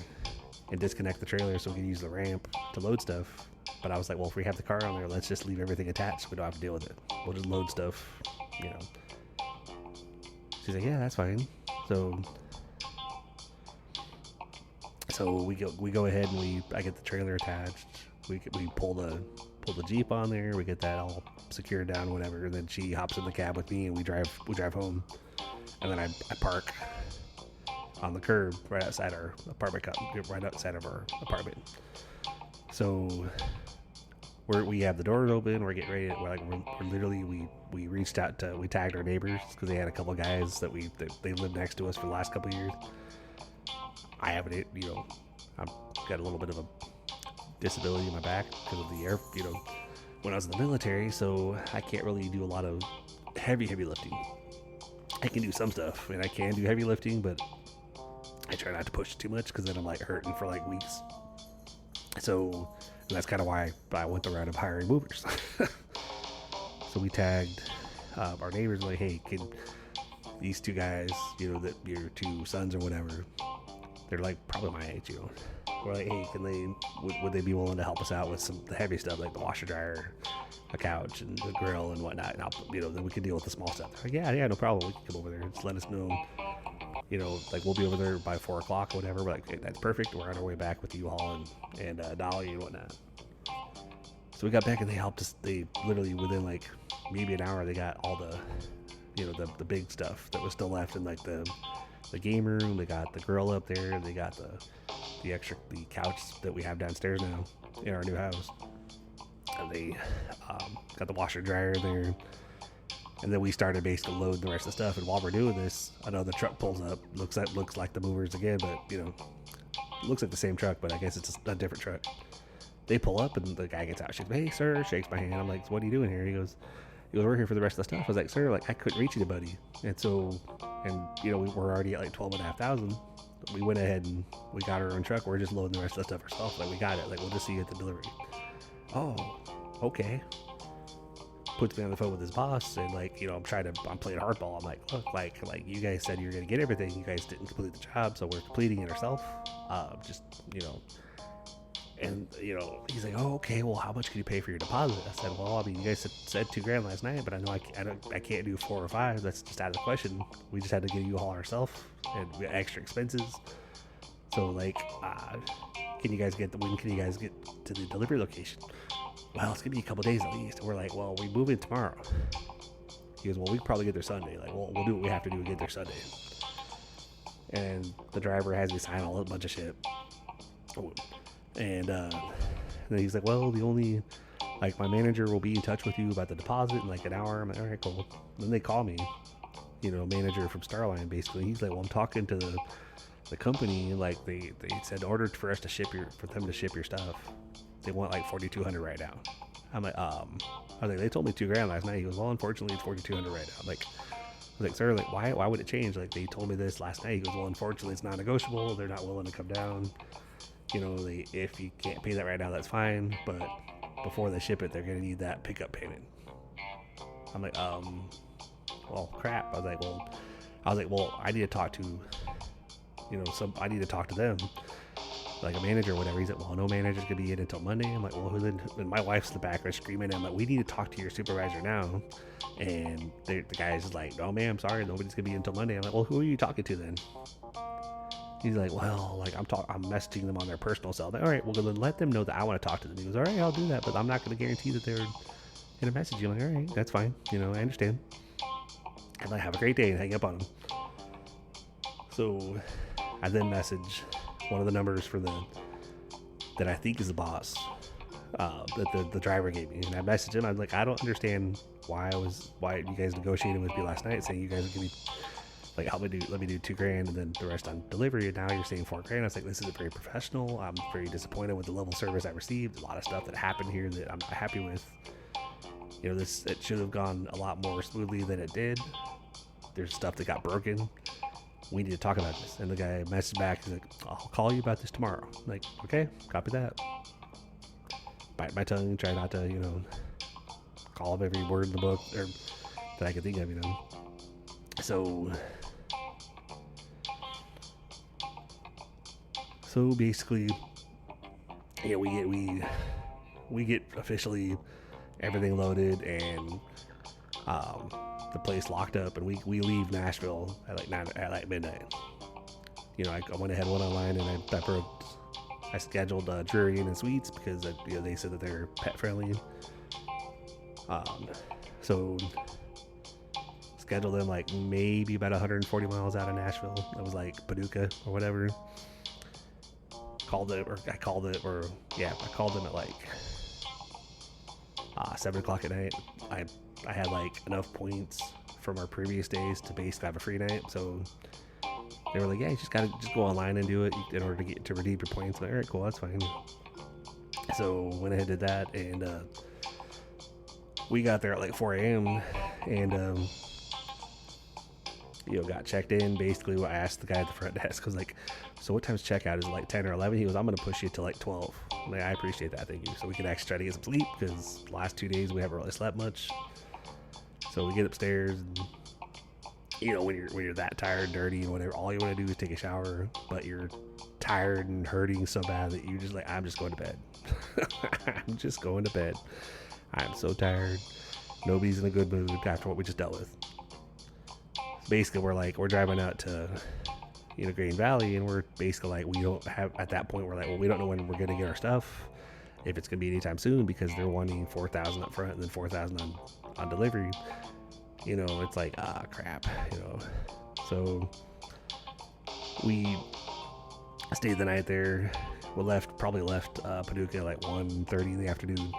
and disconnect the trailer so we can use the ramp to load stuff. But I was like, well, if we have the car on there, let's just leave everything attached so we don't have to deal with it. We'll just load stuff, She's like, yeah, that's fine. So we go ahead and I get the trailer attached. We pull the Jeep on there. We get that all secured down, whatever. And then she hops in the cab with me and we drive home. And then I park on the curb right outside our apartment, right outside of our apartment. So we have the doors open. We're getting ready. We're literally we reached out we tagged our neighbors because they had a couple guys that they lived next to us for the last couple of years. I have it, I've got a little bit of a disability in my back because of the air, when I was in the military, so I can't really do a lot of heavy lifting. I can do some stuff, and I can do heavy lifting, but I try not to push too much because then I'm like hurting for like weeks. So that's kind of why I went the route of hiring movers. So we tagged our neighbors like, hey, can these two guys, that your two sons or whatever, they're like probably my age, We're like, hey, can they would they be willing to help us out with some the heavy stuff like the washer dryer, a couch, and the grill and whatnot? And then we can deal with the small stuff. Like, yeah, no problem. We can come over there. Just let us know. Like we'll be over there by 4 o'clock or whatever. We're like, hey, that's perfect. We're on our way back with the U-Haul and Dolly and whatnot. So we got back and they helped us. They literally within like maybe an hour they got all the, the big stuff that was still left in like the game room. They got the grill up there. They got the couch that we have downstairs now in our new house. And they got the washer dryer there. And then we started basically loading the rest of the stuff. And while we're doing this, another truck pulls up. Looks like the movers again, but it looks like the same truck, but I guess it's a different truck. They pull up and the guy gets out. She's like, hey, sir, shakes my hand. I'm like, what are you doing here? He goes, we're here for the rest of the stuff. I was like, sir, like I couldn't reach anybody. And so, we were already at like 12,500. We went ahead and we got our own truck. We're just loading the rest of the stuff ourselves. Like we got it. Like we'll just see you at the delivery. Oh, okay. Puts me on the phone with his boss and like, I'm playing hardball. I'm like, look, like you guys said you were going to get everything. You guys didn't complete the job. So we're completing it ourselves. And, he's like, oh, okay, well, how much can you pay for your deposit? I said, well, I mean, you guys said $2,000 last night, but I know I can't do 4 or 5. That's just out of the question. We just had to get you all ourselves and we got extra expenses. So, like, when can you guys get to the delivery location? Well, it's going to be a couple days at least. And we're like, well, we move in tomorrow. He goes, well, we can probably get there Sunday. Like, we'll do what we have to do to get there Sunday. And the driver has me sign a bunch of shit. And then he's like, well, my manager will be in touch with you about the deposit in like an hour. I'm like, all right, cool. Then they call me, manager from Starline, basically. He's like, well, I'm talking to the company. Like they said, in order for us to for them to ship your stuff, they want like $4,200 right now. I'm like, I was like, they told me $2,000 last night. He goes, well, unfortunately, it's $4,200 right now. I was like, sir, like, why would it change? Like, they told me this last night. He goes, well, unfortunately, it's not negotiable. They're not willing to come down. If you can't pay that right now, that's fine. But before they ship it, they're going to need that pickup payment. I'm like, well, crap. I was like, well, I need to talk to, I need to talk to them. Like a manager or whatever. He's like, well, no manager's gonna be in until Monday. I'm like, well, who then? And my wife's in the background screaming. I'm like, we need to talk to your supervisor now. And the guy's just like, no, ma'am, sorry, nobody's gonna be in until Monday. I'm like, well, who are you talking to then? He's like, well, like I'm messaging them on their personal cell. Like, all right, well, then let them know that I want to talk to them. He goes, all right, I'll do that, but I'm not gonna guarantee that they're gonna message you. I'm like, all right, that's fine. I understand. And like, have a great day and hang up on him. So I then message one of the numbers for that I think is the boss that the driver gave me, and I messaged him. I was like, I don't understand why you guys negotiated with me last night saying you guys would give me like let me do $2,000 and then the rest on delivery, and now you're saying $4,000. I was like, this isn't very professional. I'm very disappointed with the level of service I received. A lot of stuff that happened here that I'm not happy with. It should have gone a lot more smoothly than it did. There's stuff that got broken. We need to talk about this. And the guy messaged back. He's like, I'll call you about this tomorrow. I'm like, okay, copy that. Bite my tongue, try not to, call up every word in the book or that I could think of, So basically, we get officially everything loaded and the place locked up, and we leave Nashville at midnight. I went ahead, went online, and I scheduled Drury Inn and Suites because they said that they're pet friendly. So scheduled them like maybe about 140 miles out of Nashville. It was like Paducah or whatever. I called them at like 7 o'clock at night. I had like enough points from our previous days to basically have a free night, so They were like, yeah, you just gotta just go online and do it in order to redeem your points. I'm like, all right, cool, that's fine. So went ahead and did that, and we got there at like 4 a.m. and got checked in. Basically, I asked the guy at the front desk, I was like, so what time's checkout? Is it like 10 or 11? He goes, I'm gonna push you to like 12. I'm like, I appreciate that, thank you. So we could actually try to get some sleep, because the last 2 days we haven't really slept much. So we get upstairs, and when you're that tired and dirty and whatever, all you want to do is take a shower, but you're tired and hurting so bad that you're just like, I'm just going to bed. I'm just going to bed. I'm so tired. Nobody's in a good mood after what we just dealt with. Basically, we're driving out to Green Valley, and we're basically like, we don't have, at that point we're like, well, we don't know when we're gonna get our stuff, if it's gonna be anytime soon, because they're wanting $4,000 up front and then $4,000 on delivery. It's like, crap. So we stayed the night there. We probably left Paducah like 1:30 in the afternoon,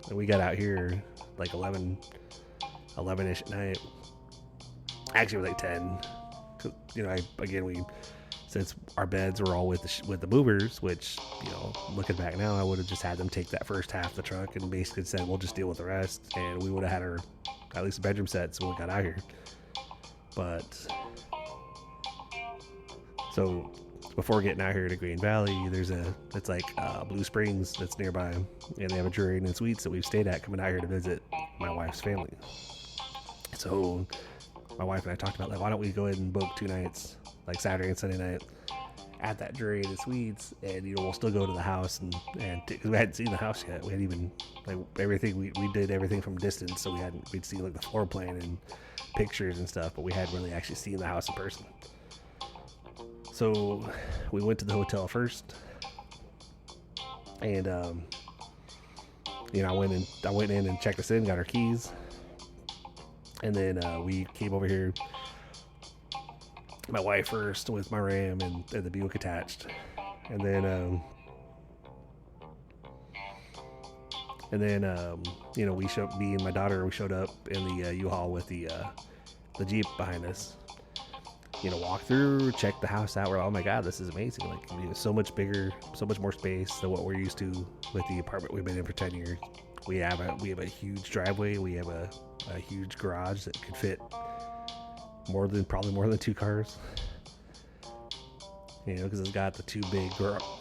and we got out here like 11ish at night. Actually, it was like 10. We, since our beds were all with the movers, which, looking back now, I would have just had them take that first half of the truck and basically said, we'll just deal with the rest, and we would have had our at least a bedroom set when we got out here. But so before getting out here to Green Valley, it's like Blue Springs that's nearby, and they have a Jewelry and Suites that we've stayed at coming out here to visit my wife's family. So my wife and I talked about, like, why don't we go ahead and book 2 nights, like Saturday and Sunday night, at that Jewelry and Suites, and we'll still go to the house and because we hadn't seen the house yet. We hadn't even, like, everything we did everything from distance, so we'd seen like the floor plan and pictures and stuff, but we hadn't really actually seen the house in person. So we went to the hotel first, and I went in and checked us in, got our keys, and then we came over here. My wife first with my Ram and the Buick attached, and then me and my daughter, we showed up in the U-Haul with the Jeep behind us. Walk through, check the house out. We're like, oh my god, this is amazing! Like, so much bigger, so much more space than what we're used to with the apartment we've been in for 10 years. We have a huge driveway. We have a huge garage that could fit probably more than 2 cars, because it's got the 2 big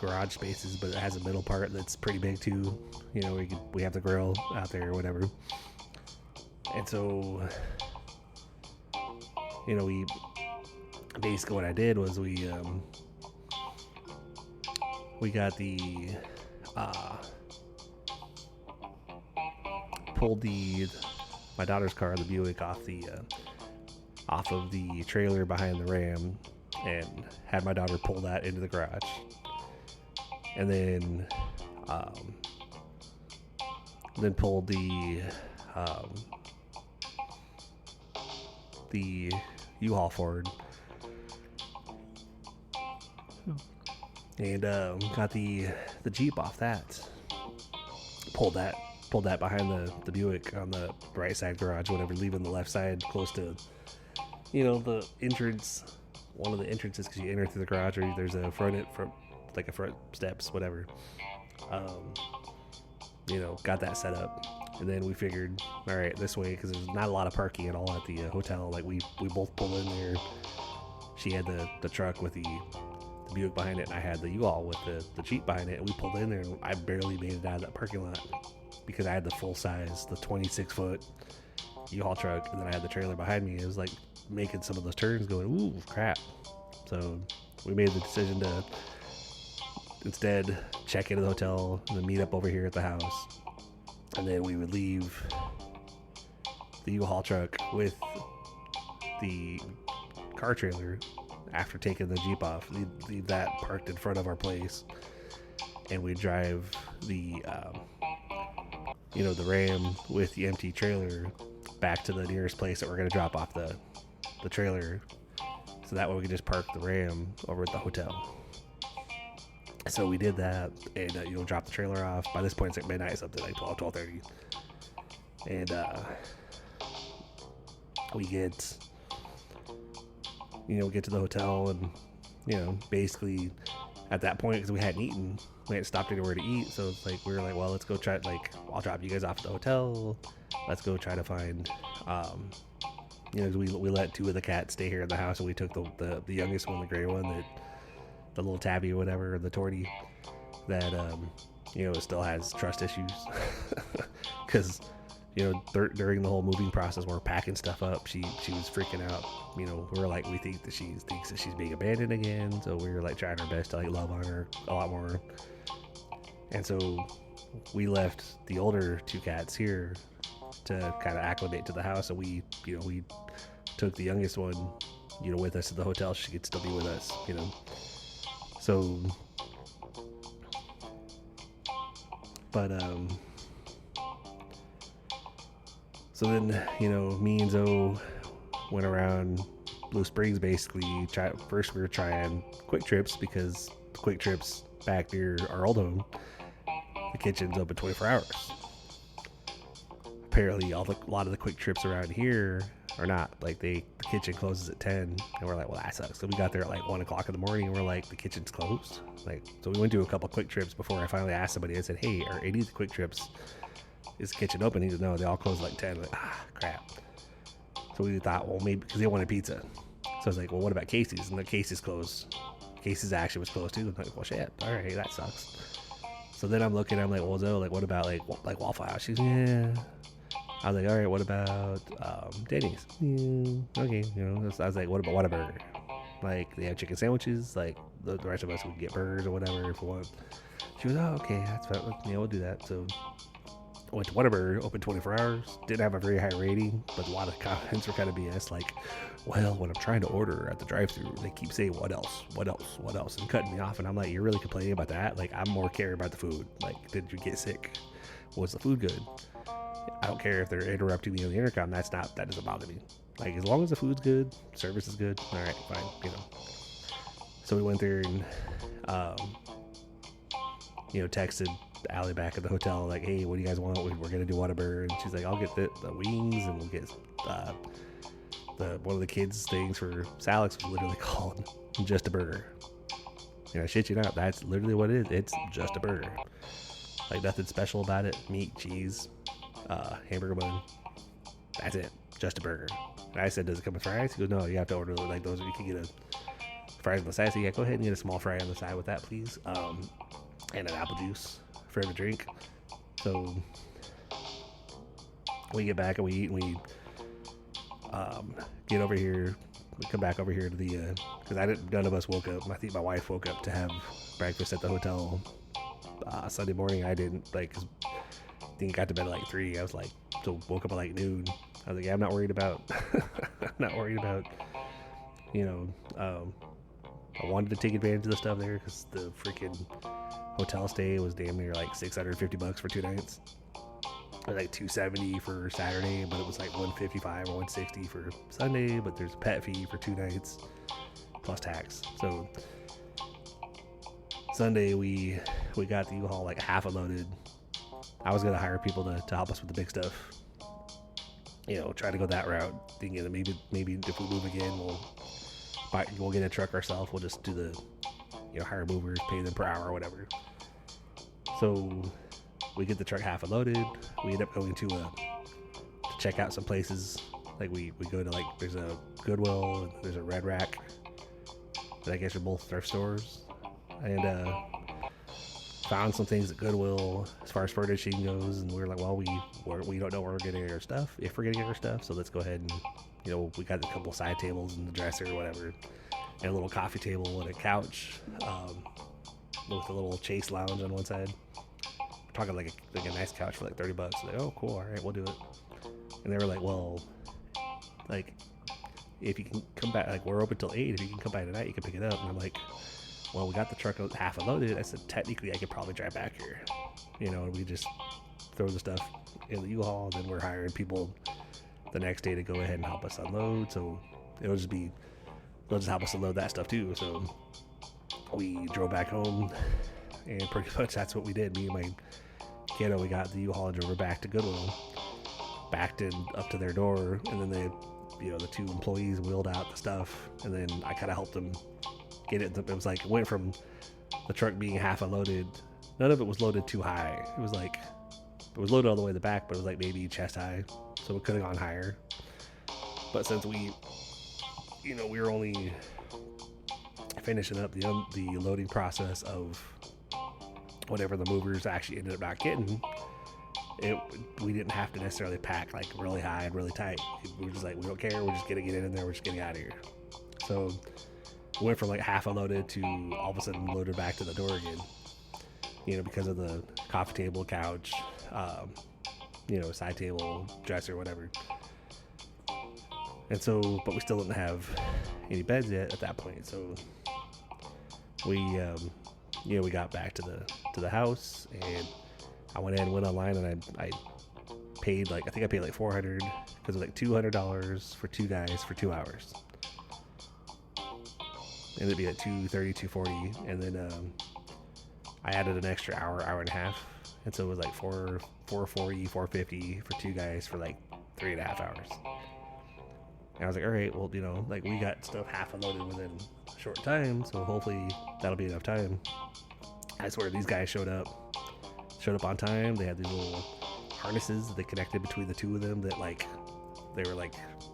garage spaces, but it has a middle part that's pretty big too. We have the grill out there or whatever. And so we basically, what I did was we got the pulled my daughter's car, the Buick, off of the trailer behind the Ram, and had my daughter pull that into the garage, and then pulled the U-Haul forward, and got the Jeep off that, pulled that behind the Buick on the right side garage, whatever, leaving the left side close to the entrance, one of the entrances, because you enter through the garage, or there's a front steps, whatever. Got that set up, and then we figured, all right, this way, because there's not a lot of parking at all at the hotel. Like, we both pulled in there. She had the truck with the Buick behind it, and I had the U-Haul with the Jeep behind it, and we pulled in there, and I barely made it out of that parking lot because I had the full size, the 26-foot U-Haul truck, and then I had the trailer behind me. It was like making some of those turns going, ooh, crap. So we made the decision to instead check into the hotel and then meet up over here at the house, and then we would leave the U-Haul truck with the car trailer after taking the Jeep off, leave that parked in front of our place, and we drive the the Ram with the empty trailer back to the nearest place that we're going to drop off the trailer, so that way we can just park the Ram over at the hotel. So we did that, and drop the trailer off. By this point, it's like midnight, something like 12:30, and we get get to the hotel and, basically at that point, because we hadn't eaten, we hadn't stopped anywhere to eat. So it's like, we were like, well, let's go try, like, I'll drop you guys off at the hotel. Let's go try to find, we let two of the cats stay here in the house, and we took the youngest one, the gray one, the little tabby or whatever, or the tortie, that, still has trust issues. Because, during the whole moving process, when we're packing stuff up, she was freaking out. We were like, we think that she thinks that she's being abandoned again. So we were like trying our best to like love on her a lot more. And so we left the older two cats here to kind of acclimate to the house. And we took the youngest one, with us to the hotel. She could still be with us, So, but, so then, me and Zoe went around Blue Springs basically. First we were trying Quick Trips, because the Quick Trips back near our old home, the kitchen's open 24 hours. Apparently a lot of the Quick Trips around here are not. Like, the kitchen closes at 10, and we're like, well, that sucks. So we got there at like 1 o'clock in the morning, and we're like, the kitchen's closed. Like, so we went to a couple Quick Trips before I finally asked somebody. I said, hey, are any of the Quick Trips, is the kitchen open? He said, no, they all close at like 10. Like, crap. So we thought, well, maybe because they wanted pizza. So I was like, well, what about Casey's? And the Casey's closed. Casey's actually was closed too. I'm like, well, shit. All right, that sucks. So then I'm looking, I'm like, well, Zoe, like, what about like Waffle House? She's, yeah. I was like, all right, what about Denny's? Yeah, okay. I was like, what about Whataburger? Like, they have chicken sandwiches. Like, the rest of us would get burgers or whatever if we want. She was, oh, okay, that's fine. Yeah, we'll do that. So I went to Whataburger, open 24 hours. Didn't have a very high rating, but a lot of comments were kind of BS. Like, well, when I'm trying to order at the drive-thru, they keep saying, what else, and cutting me off. And I'm like, you're really complaining about that? Like, I'm more caring about the food. Like, did you get sick? Was the food good? I don't care if they're interrupting me on the intercom. That doesn't bother me. Like, as long as the food's good, service is good, all right, fine, So we went there and, texted Allie back at the hotel, like, hey, what do you guys want? We're going to do Whataburger. And she's like, I'll get the wings, and we'll get one of the kids' things for Salix was literally called Just a Burger. I shit you not, that's literally what it is. It's just a burger. Like, nothing special about it. Meat, cheese, hamburger bun. That's it. Just a burger. And I said, does it come with fries? He goes, no, you have to order like those. You can get a fries on the side. So yeah, go ahead and get a small fry on the side with that, please. And an apple juice for him to drink. So we get back and we eat, and we get over here. We come back over here to the because none of us woke up. I think my wife woke up to have breakfast at the hotel Sunday morning. I didn't, like, 'cause I think I got to bed at like 3. I was like, so woke up at like noon. I was like, yeah, I'm not worried about I wanted to take advantage of the stuff there, because the freaking hotel stay was damn near like $650 for 2 nights. It was like $270 for Saturday, but it was like $155 or $160 for Sunday. But there's a pet fee for 2 nights plus tax. So Sunday we got the U-Haul like half loaded. I was gonna hire people to help us with the big stuff. Try to go that route. Thinking that maybe if we move again, we'll get a truck ourselves. We'll just do the hire movers, pay them per hour or whatever. So we get the truck half loaded. We end up going to check out some places. Like we go to, like, there's a Goodwill and there's a Red Rack that I guess are both thrift stores, and found some things at Goodwill as far as furnishing goes. And we're like, well, we don't know where we're getting our stuff, if we're getting our stuff, so let's go ahead and we got a couple side tables in the dresser or whatever, and a little coffee table and a couch with a little chase lounge on one side. We're talking like a nice couch for like $30. Like, oh, cool, all right, we'll do it. And they were like, well, like, if you can come back, like, we're open till 8. If you can come by tonight, you can pick it up. And I'm like, well, we got the truck half loaded. I said, technically, I could probably drive back here. And we just throw the stuff in the U-Haul, and then we're hiring people the next day to go ahead and help us unload. So they'll just help us unload that stuff too. So we drove back home, and pretty much that's what we did. Me and my we got the U-Haul and drove her back to Goodwill, backed in up to their door, and then the two employees wheeled out the stuff, and then I kind of helped them get it. It was like, it went from the truck being half unloaded. None of it was loaded too high. It was like, it was loaded all the way to the back, but it was like maybe chest high. So it could have gone higher. But since we were only finishing up the loading process of whatever the movers actually ended up not getting, we didn't have to necessarily pack like really high and really tight. We were just like, we don't care. We're just gonna get it in there. We're just getting out of here. So we went from like half unloaded to all of a sudden loaded back to the door again. Because of the coffee table, couch, side table, dresser, whatever. And so, but we still didn't have any beds yet at that point. So we got back to the house, and I went online, and I paid I think I paid like $400, because it was like $200 for two guys for 2 hours. And it'd be at $230, $240, and then I added an extra hour and a half, and so it was like $440, $450 for two guys for like 3.5 hours. And I was like, all right, well, we got stuff half unloaded within a short time, so hopefully that'll be enough time. I swear, these guys showed up on time. They had these little harnesses that they connected between the two of them that they were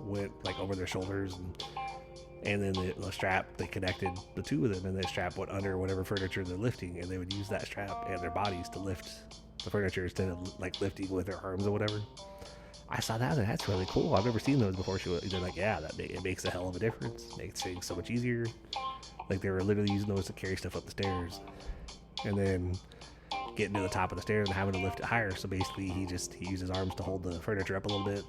went over their shoulders, and then the strap, they connected the two of them, and the strap went under whatever furniture they're lifting, and they would use that strap and their bodies to lift the furniture instead of lifting with their arms or whatever. I saw that, and that's really cool. I've never seen those before. They're like, yeah, it makes a hell of a difference. It makes things so much easier. Like, they were literally using those to carry stuff up the stairs, and then getting to the top of the stairs and having to lift it higher. So basically, he used his arms to hold the furniture up a little bit,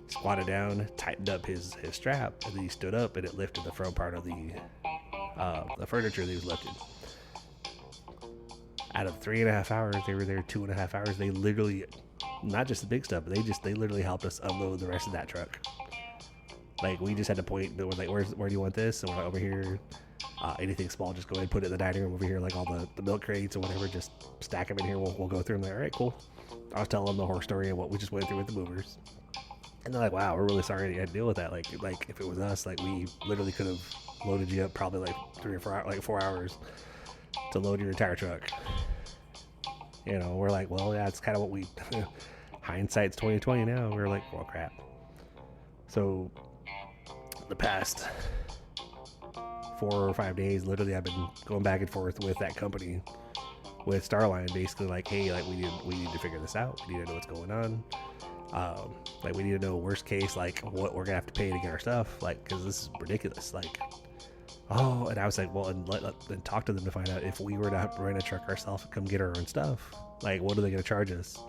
squatted down, tightened up his strap, and then he stood up, and it lifted the front part of the furniture that he was lifting. Out of 3.5 hours, they were there 2.5 hours. They literally, not just the big stuff, but they literally helped us unload the rest of that truck. Like, we just had to point, we're like, where do you want this? And we're like, over here. Anything small, just go ahead and put it in the dining room over here, like all the milk crates or whatever, just stack them in here. We'll go through them. Like, all right, cool. I was telling them the horror story of what we just went through with the movers. And they're like, wow, we're really sorry that you had to deal with that. Like if it was us, we literally could have loaded you up probably 3 or 4 hours, 4 hours to load your entire truck. We're like, well, yeah, it's kind of what we, hindsight's 2020 now. We're like, well, crap. So the past 4 or 5 days, literally, I've been going back and forth with that company, with Starline, basically like, hey, we need to figure this out. We need to know what's going on. We need to know worst case, what we're gonna have to pay to get our stuff, because this is ridiculous. And I was like, well, and talk to them to find out if we were to rent a truck ourselves and come get our own stuff, what are they gonna charge us?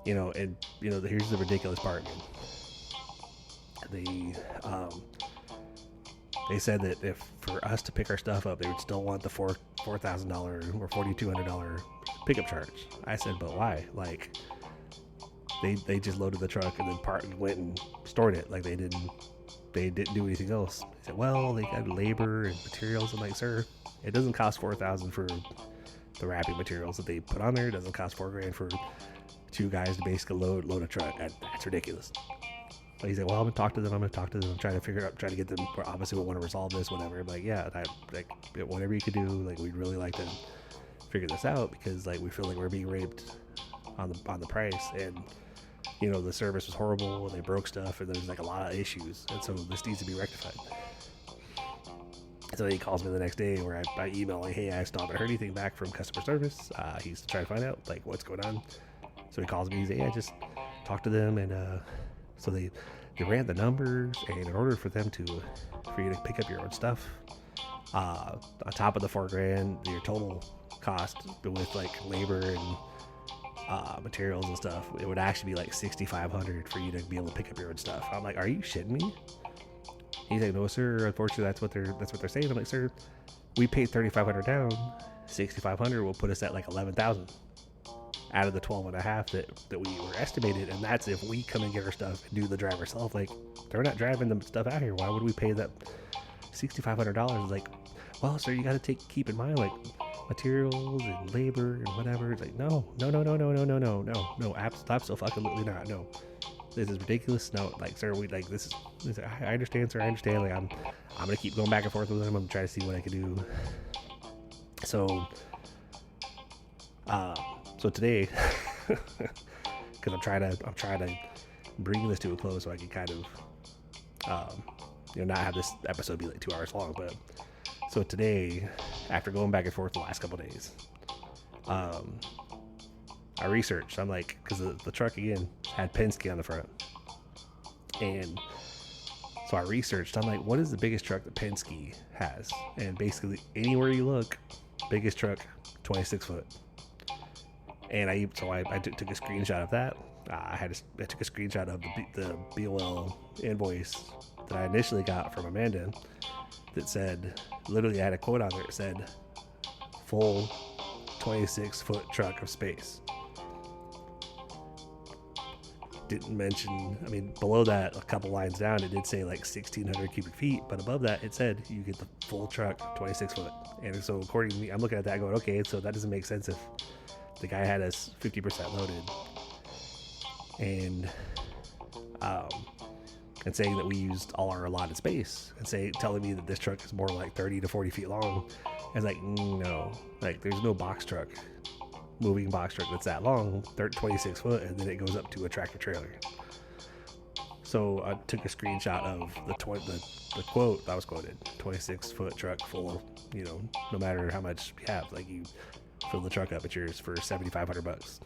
Here's the ridiculous part. They said that if for us to pick our stuff up, they would still want the $4,000 or $4,200 pickup charge. I said, but why? They just loaded the truck and then went and stored it. They didn't do anything else. They said, well, they got labor and materials. I'm like, sir, it doesn't cost $4,000 for the wrapping materials that they put on there. It doesn't cost $4,000 for two guys to basically load a truck. That's ridiculous. But he's like, well, I'm gonna talk to them. I'm trying to get them. Obviously, we want to resolve this, whatever. I'm like, yeah, whatever you could do. We'd really like to figure this out, because we feel like we're being raped on the price, and the service was horrible, and they broke stuff, and there's a lot of issues, and so this needs to be rectified. So he calls me the next day, where I email hey, I still haven't heard anything back from customer service. He's trying to find out what's going on. So he calls me. He's like, I just talked to them, and so they ran the numbers, and in order for you to pick up your own stuff, on top of the $4,000, your total cost with labor and materials and stuff, it would actually be $6,500 for you to be able to pick up your own stuff. I'm like, are you shitting me? He's like, no, sir. Unfortunately, that's what they're saying. I'm like, sir, we paid $3,500 down. $6,500 will put us at $11,000 out of the 12.5 that we were estimated, and that's if we come and get our stuff and do the drive ourselves. They're not driving the stuff out here. Why would we pay that $6,500? Well, sir, you got to keep in mind materials and labor and whatever. It's no, absolutely not. No, This is ridiculous. No, like, sir, we like this. I understand, sir. I understand. Like, I'm gonna keep going back and forth with him. I'm trying to see what I can do. So, so today, because I'm trying to bring this to a close so I can kind of, not have this episode be like 2 hours long. But so today, after going back and forth the last couple of days, I researched. I'm like, because the truck again had Penske on the front, and so I researched. I'm like, what is the biggest truck that Penske has? And basically, anywhere you look, biggest truck, 26 foot. And I took a screenshot of that. I took a screenshot of the BOL invoice that I initially got from Amanda that said, literally, I had a quote on there. It said, full 26 foot truck of space. Didn't mention, I mean, below that, a couple lines down, it did say like 1,600 cubic feet, but above that, it said you get the full truck, 26 foot. And so, according to me, I'm looking at that going, okay, so that doesn't make sense if the guy had us 50% loaded. And saying that we used all our allotted space, and telling me that this truck is more like 30 to 40 feet long. I was like, no, like, there's no moving box truck that's that long, 26 foot, and then it goes up to a tractor trailer. So I took a screenshot of the quote that was quoted: 26 foot truck full, no matter how much you have, like, you fill the truck up, it's yours for $7,500.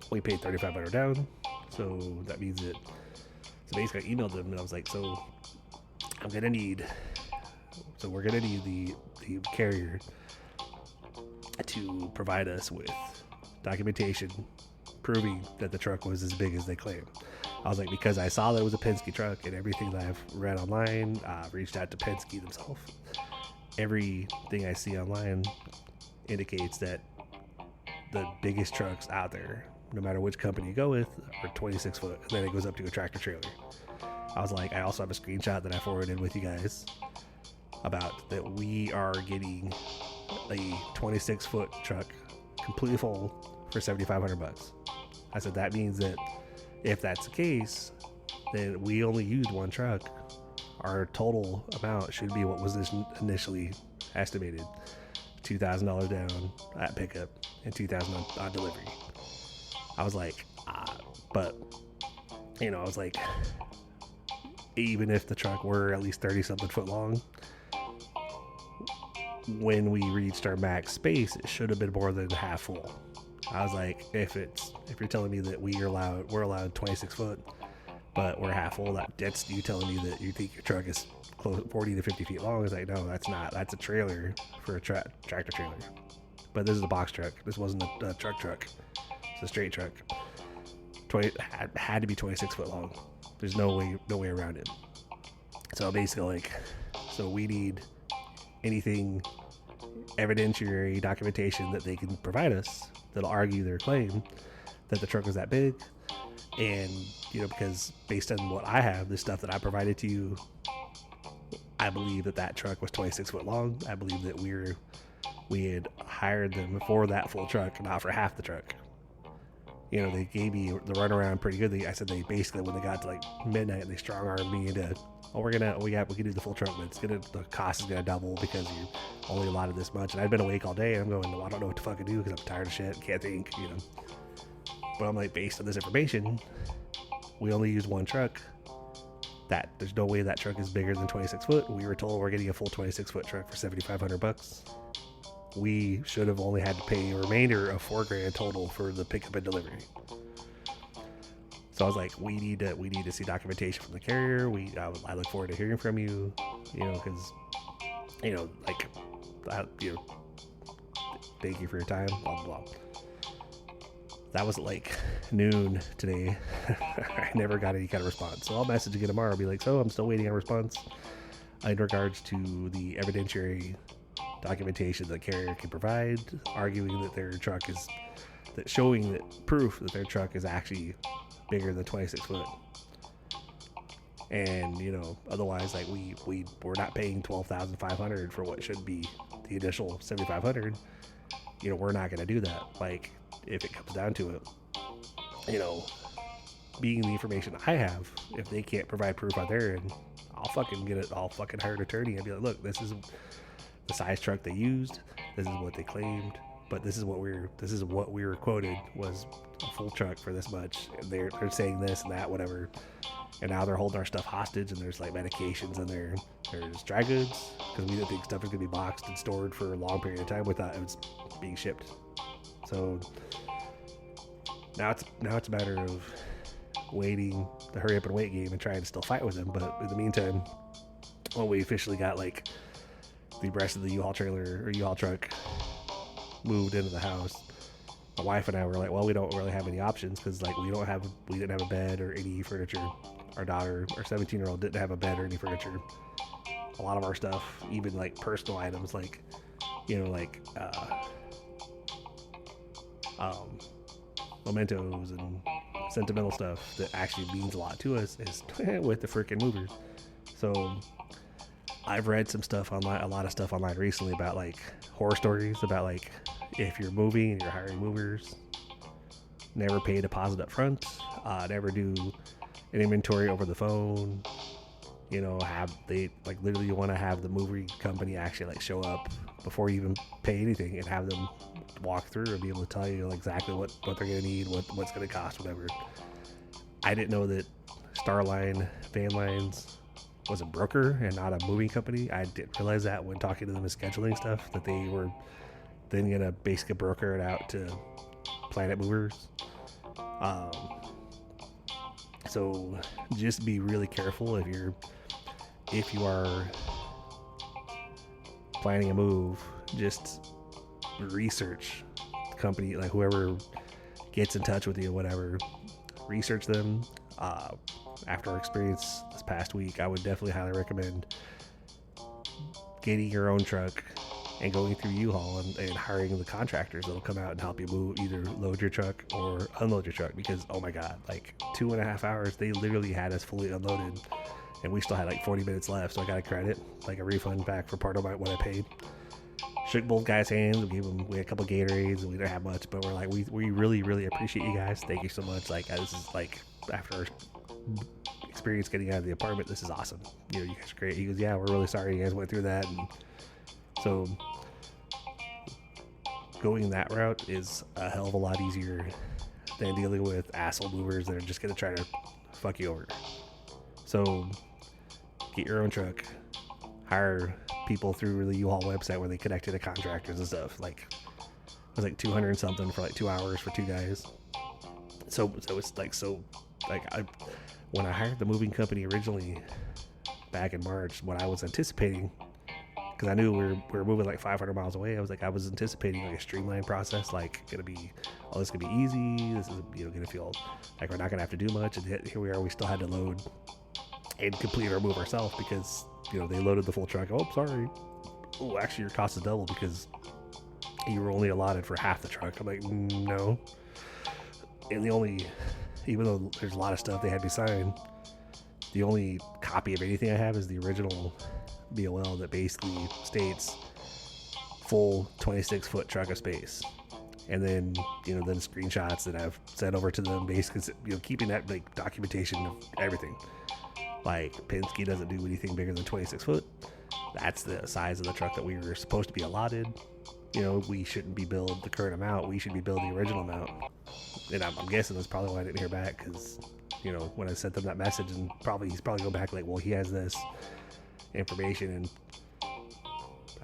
We paid $3,500 down, so that means that. So basically, I emailed them and I was like, so we're gonna need the carrier to provide us with documentation proving that the truck was as big as they claim. I was like, because I saw that it was a Penske truck, and everything that I've read online, reached out to Penske themselves. Everything I see online indicates that the biggest trucks out there, no matter which company you go with, are 26 foot, and then it goes up to a tractor trailer. I was like, I also have a screenshot that I forwarded with you guys about that we are getting a 26 foot truck completely full for $7,500. I said that means that if that's the case, then we only used one truck. Our total amount should be what was initially estimated: $2,000 down at pickup and $2,000 on delivery. I was like, but I was like, even if the truck were at least 30 something foot long, when we reached our max space, it should have been more than half full. I was like, if you're telling me that we're allowed 26 foot, but we're half full, that's you telling me that you think your truck is close 40 to 50 feet long. I was like, no, that's not. That's a trailer for a tractor trailer. But this is a box truck. This wasn't a truck. It's a straight truck. Had to be 26 foot long. There's no way around it. So basically, so we need anything evidentiary documentation that they can provide us that'll argue their claim that the truck was that big. And because based on what I have, the stuff that I provided to you, I believe that truck was 26 foot long. I believe that we had hired them for that full truck, not for half the truck. They gave me the runaround pretty good. I said they basically, when they got to like midnight, they strong armed me into, we can do the full truck, but the cost is gonna double because you only allotted this much. And I've been awake all day, and I'm going, no, I don't know what to fucking do because I'm tired of shit, can't think, But I'm like, based on this information, we only used one truck. That there's no way that truck is bigger than 26 foot. We were told we're getting a full 26 foot truck for $7,500. We should have only had to pay a remainder of $4,000 total for the pickup and delivery. So I was like, we need to see documentation from the carrier. I look forward to hearing from you, because, thank you for your time, blah, blah, blah. That was at like noon today. I never got any kind of response. So I'll message again tomorrow. I'll be like, so I'm still waiting on a response in regards to the evidentiary documentation the carrier can provide, arguing that their truck showing that proof that their truck is actually bigger than 26 foot. And otherwise, like, we're not paying $12,500 for what should be the initial $7,500. We're not going to do that. Like, if it comes down to it, being the information I have, if they can't provide proof on their end, I'll fucking get it. I'll fucking hire an attorney and be like, look, this is the size truck they used. This is what they claimed, but this is what we were quoted was a full truck for this much. And they're saying this and that, whatever. And now they're holding our stuff hostage, and there's like medications in there. There's dry goods because we didn't think stuff was gonna be boxed and stored for a long period of time. We thought it was being shipped. So now it's a matter of waiting the hurry up and wait game and trying to still fight with them. But in the meantime, when we officially got like the rest of the U-Haul trailer or U-Haul truck moved into the house, my wife and I were like, well, we don't really have any options because like we didn't have a bed or any furniture. Our daughter, our 17-year-old, didn't have a bed or any furniture. A lot of our stuff, even like personal items, like mementos and sentimental stuff that actually means a lot to us, is with the freaking movers. So I've read some stuff online, a lot of stuff online recently about like horror stories about like if you're moving and you're hiring movers, never pay a deposit up front, never do an inventory over the phone. Literally you want to have the moving company actually like show up before you even pay anything and have them walk through and be able to tell you exactly what they're going to need, what's going to cost, whatever. I didn't know that Starline Van Lines was a broker and not a moving company. I didn't realize that when talking to them and scheduling stuff, that they were then going to basically broker it out to Planet Movers. So just be really careful if you are planning a move. Just research the company, like whoever gets in touch with you, whatever. Research them. After our experience this past week, I would definitely highly recommend getting your own truck and going through U-Haul and hiring the contractors that'll come out and help you move, either load your truck or unload your truck. Because oh my god, like 2.5 hours they literally had us fully unloaded and we still had like 40 minutes left. So I got a credit, like a refund back for part of what I paid. Shook both guys' hands. We had a couple Gatorades and we didn't have much, but we're like, we really appreciate you guys. Thank you so much. Like this is like, after our experience getting out of the apartment, this is awesome. You guys are great. He goes, yeah, we're really sorry you guys went through that. And so going that route is a hell of a lot easier than dealing with asshole movers that are just going to try to fuck you over. So get your own truck, hire people through the U-Haul website where they connect to contractors and stuff. Like it was like 200 and something for like 2 hours for 2 guys. So it's like, when I hired the moving company originally back in March, what I was anticipating, because I knew we were moving like 500 miles away, I was anticipating like a streamlined process, like this is gonna be easy. This is gonna feel like we're not gonna have to do much. And here we are, we still had to load and complete our move ourselves because they loaded the full truck. Oh, sorry. Oh, actually your cost is double because you were only allotted for half the truck. I'm like, no. And even though there's a lot of stuff they had me sign, the only copy of anything I have is the original BOL that basically states full 26-foot truck of space. And then, then screenshots that I've sent over to them, basically, keeping that like documentation of everything. Like Penske doesn't do anything bigger than 26 foot. That's the size of the truck that we were supposed to be allotted. We shouldn't be billed the current amount. We should be billed the original amount. And I'm guessing that's probably why I didn't hear back, because when I sent them that message, and he's probably going back like, well, he has this information, and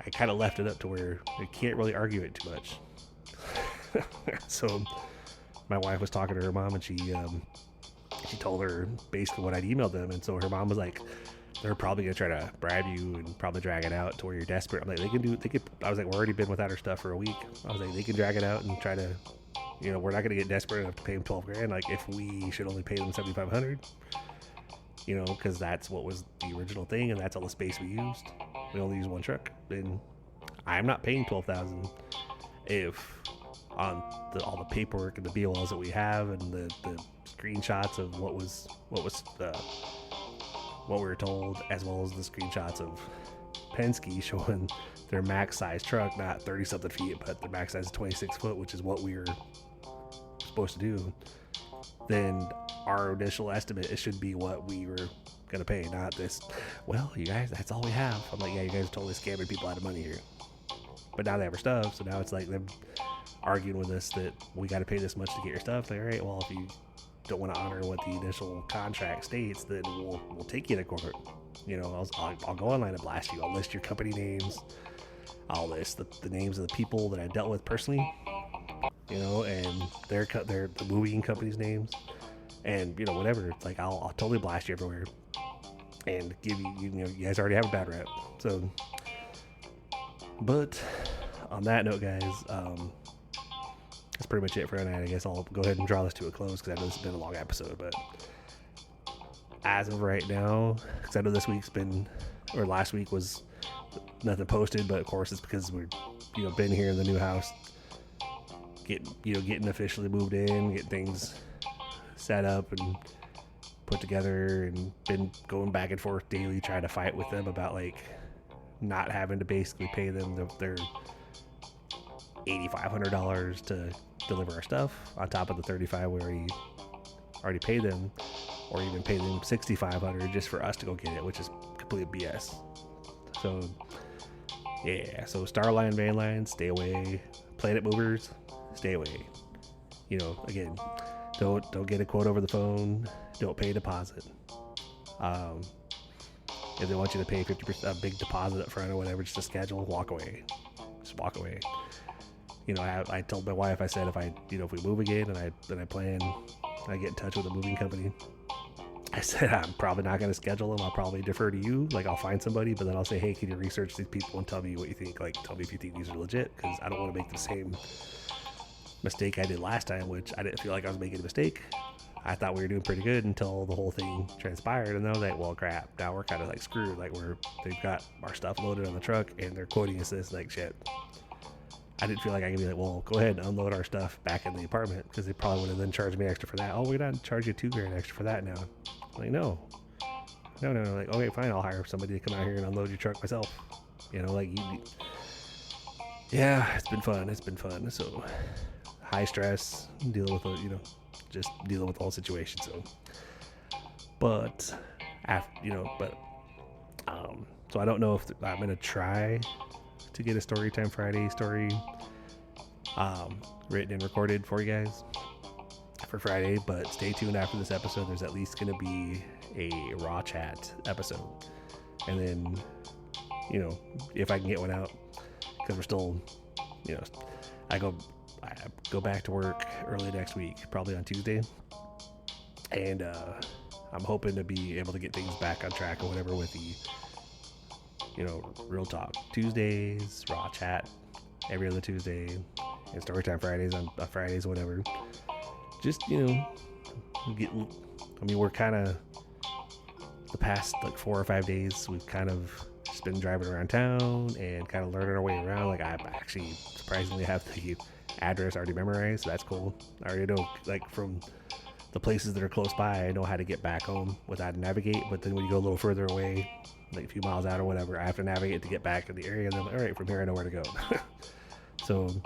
I kind of left it up to where I can't really argue it too much. So my wife was talking to her mom, and she told her basically what I'd emailed them, and so her mom was like, they're probably gonna try to bribe you and probably drag it out to where you're desperate. I'm like, I was like, we're already been without our stuff for a week. I was like, they can drag it out and try to, we're not gonna get desperate enough to pay them $12,000. Like, if we should only pay them $7,500, because that's what was the original thing, and that's all the space we used. We only used one truck, and I'm not paying $12,000 if on all the paperwork and the BOLs that we have and the screenshots of what we were told, as well as the screenshots of Penske showing their max size truck, not 30 something feet, but their max size is 26 foot, which is what we were supposed to do. Then our initial estimate, it should be what we were gonna pay, not this. Well, you guys, that's all we have. I'm like, yeah, you guys are totally scamming people out of money here. But now they have our stuff, so now it's like them arguing with us that we got to pay this much to get your stuff. Like, all right, well, if you don't want to honor what the initial contract states, then we'll take you to court. You know, I'll go online and blast you. I'll list your company names. I'll list the names of the people that I dealt with personally. You know, and their the moving company's names, and you know, whatever. It's like I'll totally blast you everywhere, and give you, you know, you guys already have a bad rep. So, but on that note, guys, that's pretty much it for tonight. I guess I'll go ahead and draw this to a close because I know this has been a long episode. But as of right now, because I know this week's been, or last week was nothing posted, but of course it's because we're, you know, been here in the new house, getting officially moved in, get things set up and put together, and been going back and forth daily trying to fight with them about like not having to basically pay them their $8,500 to deliver our stuff on top of the $35 we already paid them, or even pay them $6,500 just for us to go get it, which is complete BS. So yeah, so Starline, Vanline, stay away. Planet Movers, stay away. You know, again, don't get a quote over the phone. Don't pay a deposit. If they want you to pay 50% a big deposit up front or whatever, just to schedule, walk away. Just walk away. You know, I told my wife, I said if we move again and I plan, I get in touch with a moving company, I said I'm probably not going to schedule them. I'll probably defer to you. Like, I'll find somebody, but then I'll say, hey, can you research these people and tell me what you think? Like, tell me if you think these are legit, because I don't want to make the same mistake I did last time, which I didn't feel like I was making a mistake. I thought we were doing pretty good until the whole thing transpired, and then I was like, well, crap, now we're kind of like screwed. Like, they've got our stuff loaded on the truck and they're quoting us this, like, shit. I didn't feel like I could be like, well, go ahead and unload our stuff back in the apartment, because they probably would have then charged me extra for that. Oh, we're not charge you $2,000 extra for that now. I'm like, no. Like, okay, fine, I'll hire somebody to come out here and unload your truck myself. You know, like, yeah, it's been fun. So high stress, dealing with just dealing with the whole situation. So, but so I don't know if I'm gonna try to get a Storytime Friday story written and recorded for you guys for Friday, but stay tuned after this episode. There's at least going to be a raw chat episode, and then, you know, if I can get one out, because we're still, you know, I go back to work early next week, probably on Tuesday, and I'm hoping to be able to get things back on track or whatever with the, you know, Real Talk Tuesdays, raw chat every other Tuesday, and Storytime Fridays on Fridays, whatever. Just, you know, we're kind of, the past like 4 or 5 days, we've kind of just been driving around town and kind of learning our way around. Like, I actually surprisingly have the address already memorized, so that's cool. I already know, like, from the places that are close by, I know how to get back home without navigate. But then when you go a little further away, like a few miles out or whatever, I have to navigate to get back in the area, and then I'm like, all right, from here I know where to go. So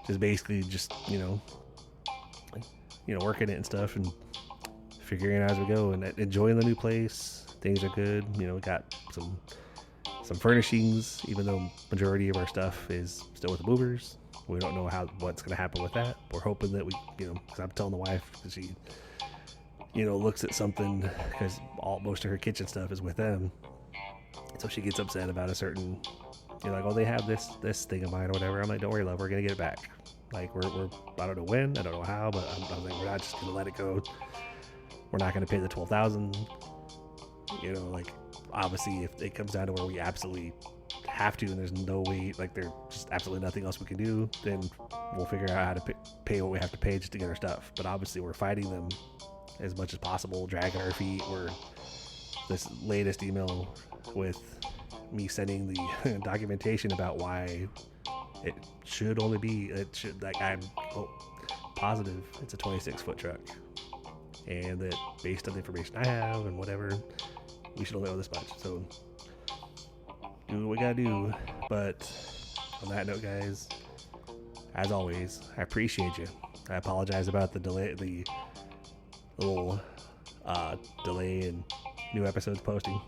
just basically just, you know, working it and stuff and figuring out as we go and enjoying the new place. Things are good. You know, we got some furnishings, even though majority of our stuff is still with the movers. We don't know what's going to happen with that. We're hoping that we, you know, because I'm telling the wife, because she, you know, looks at something, because most of her kitchen stuff is with them, so she gets upset about a certain, you know, like, oh, they have this thing of mine or whatever. I'm like, don't worry, love, we're gonna get it back. Like, we're I don't know when, I don't know how, but I'm like, we're not just gonna let it go. We're not gonna pay the $12,000. You know, like, obviously, if it comes down to where we absolutely have to, and there's no way, like, there's just absolutely nothing else we can do, then we'll figure out how to pay what we have to pay just to get our stuff. But obviously, we're fighting them as much as possible, dragging our feet. We're this latest email with me sending the documentation about why it should only be, I'm positive it's a 26-foot truck, and that based on the information I have and whatever, we should only owe this much. So do what we gotta do. But on that note, guys, as always, I appreciate you. I apologize about the delay, the little delay in new episodes posting.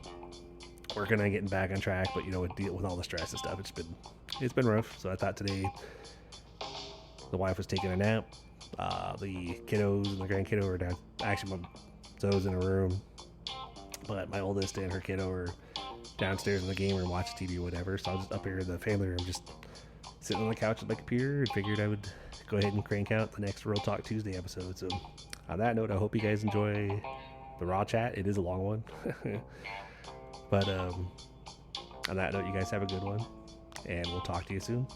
Working on getting back on track, but with all the stress and stuff, it's been rough. So I thought today the wife was taking a nap. The kiddos and the grandkiddo were down. Actually, Zoe's in a room, but my oldest and her kiddo are downstairs in the game room watching TV or whatever. So I was just up here in the family room, just sitting on the couch with my computer, and figured I would go ahead and crank out the next Real Talk Tuesday episode. So on that note, I hope you guys enjoy the Raw chat. It is a long one. But on that note, you guys have a good one, and we'll talk to you soon.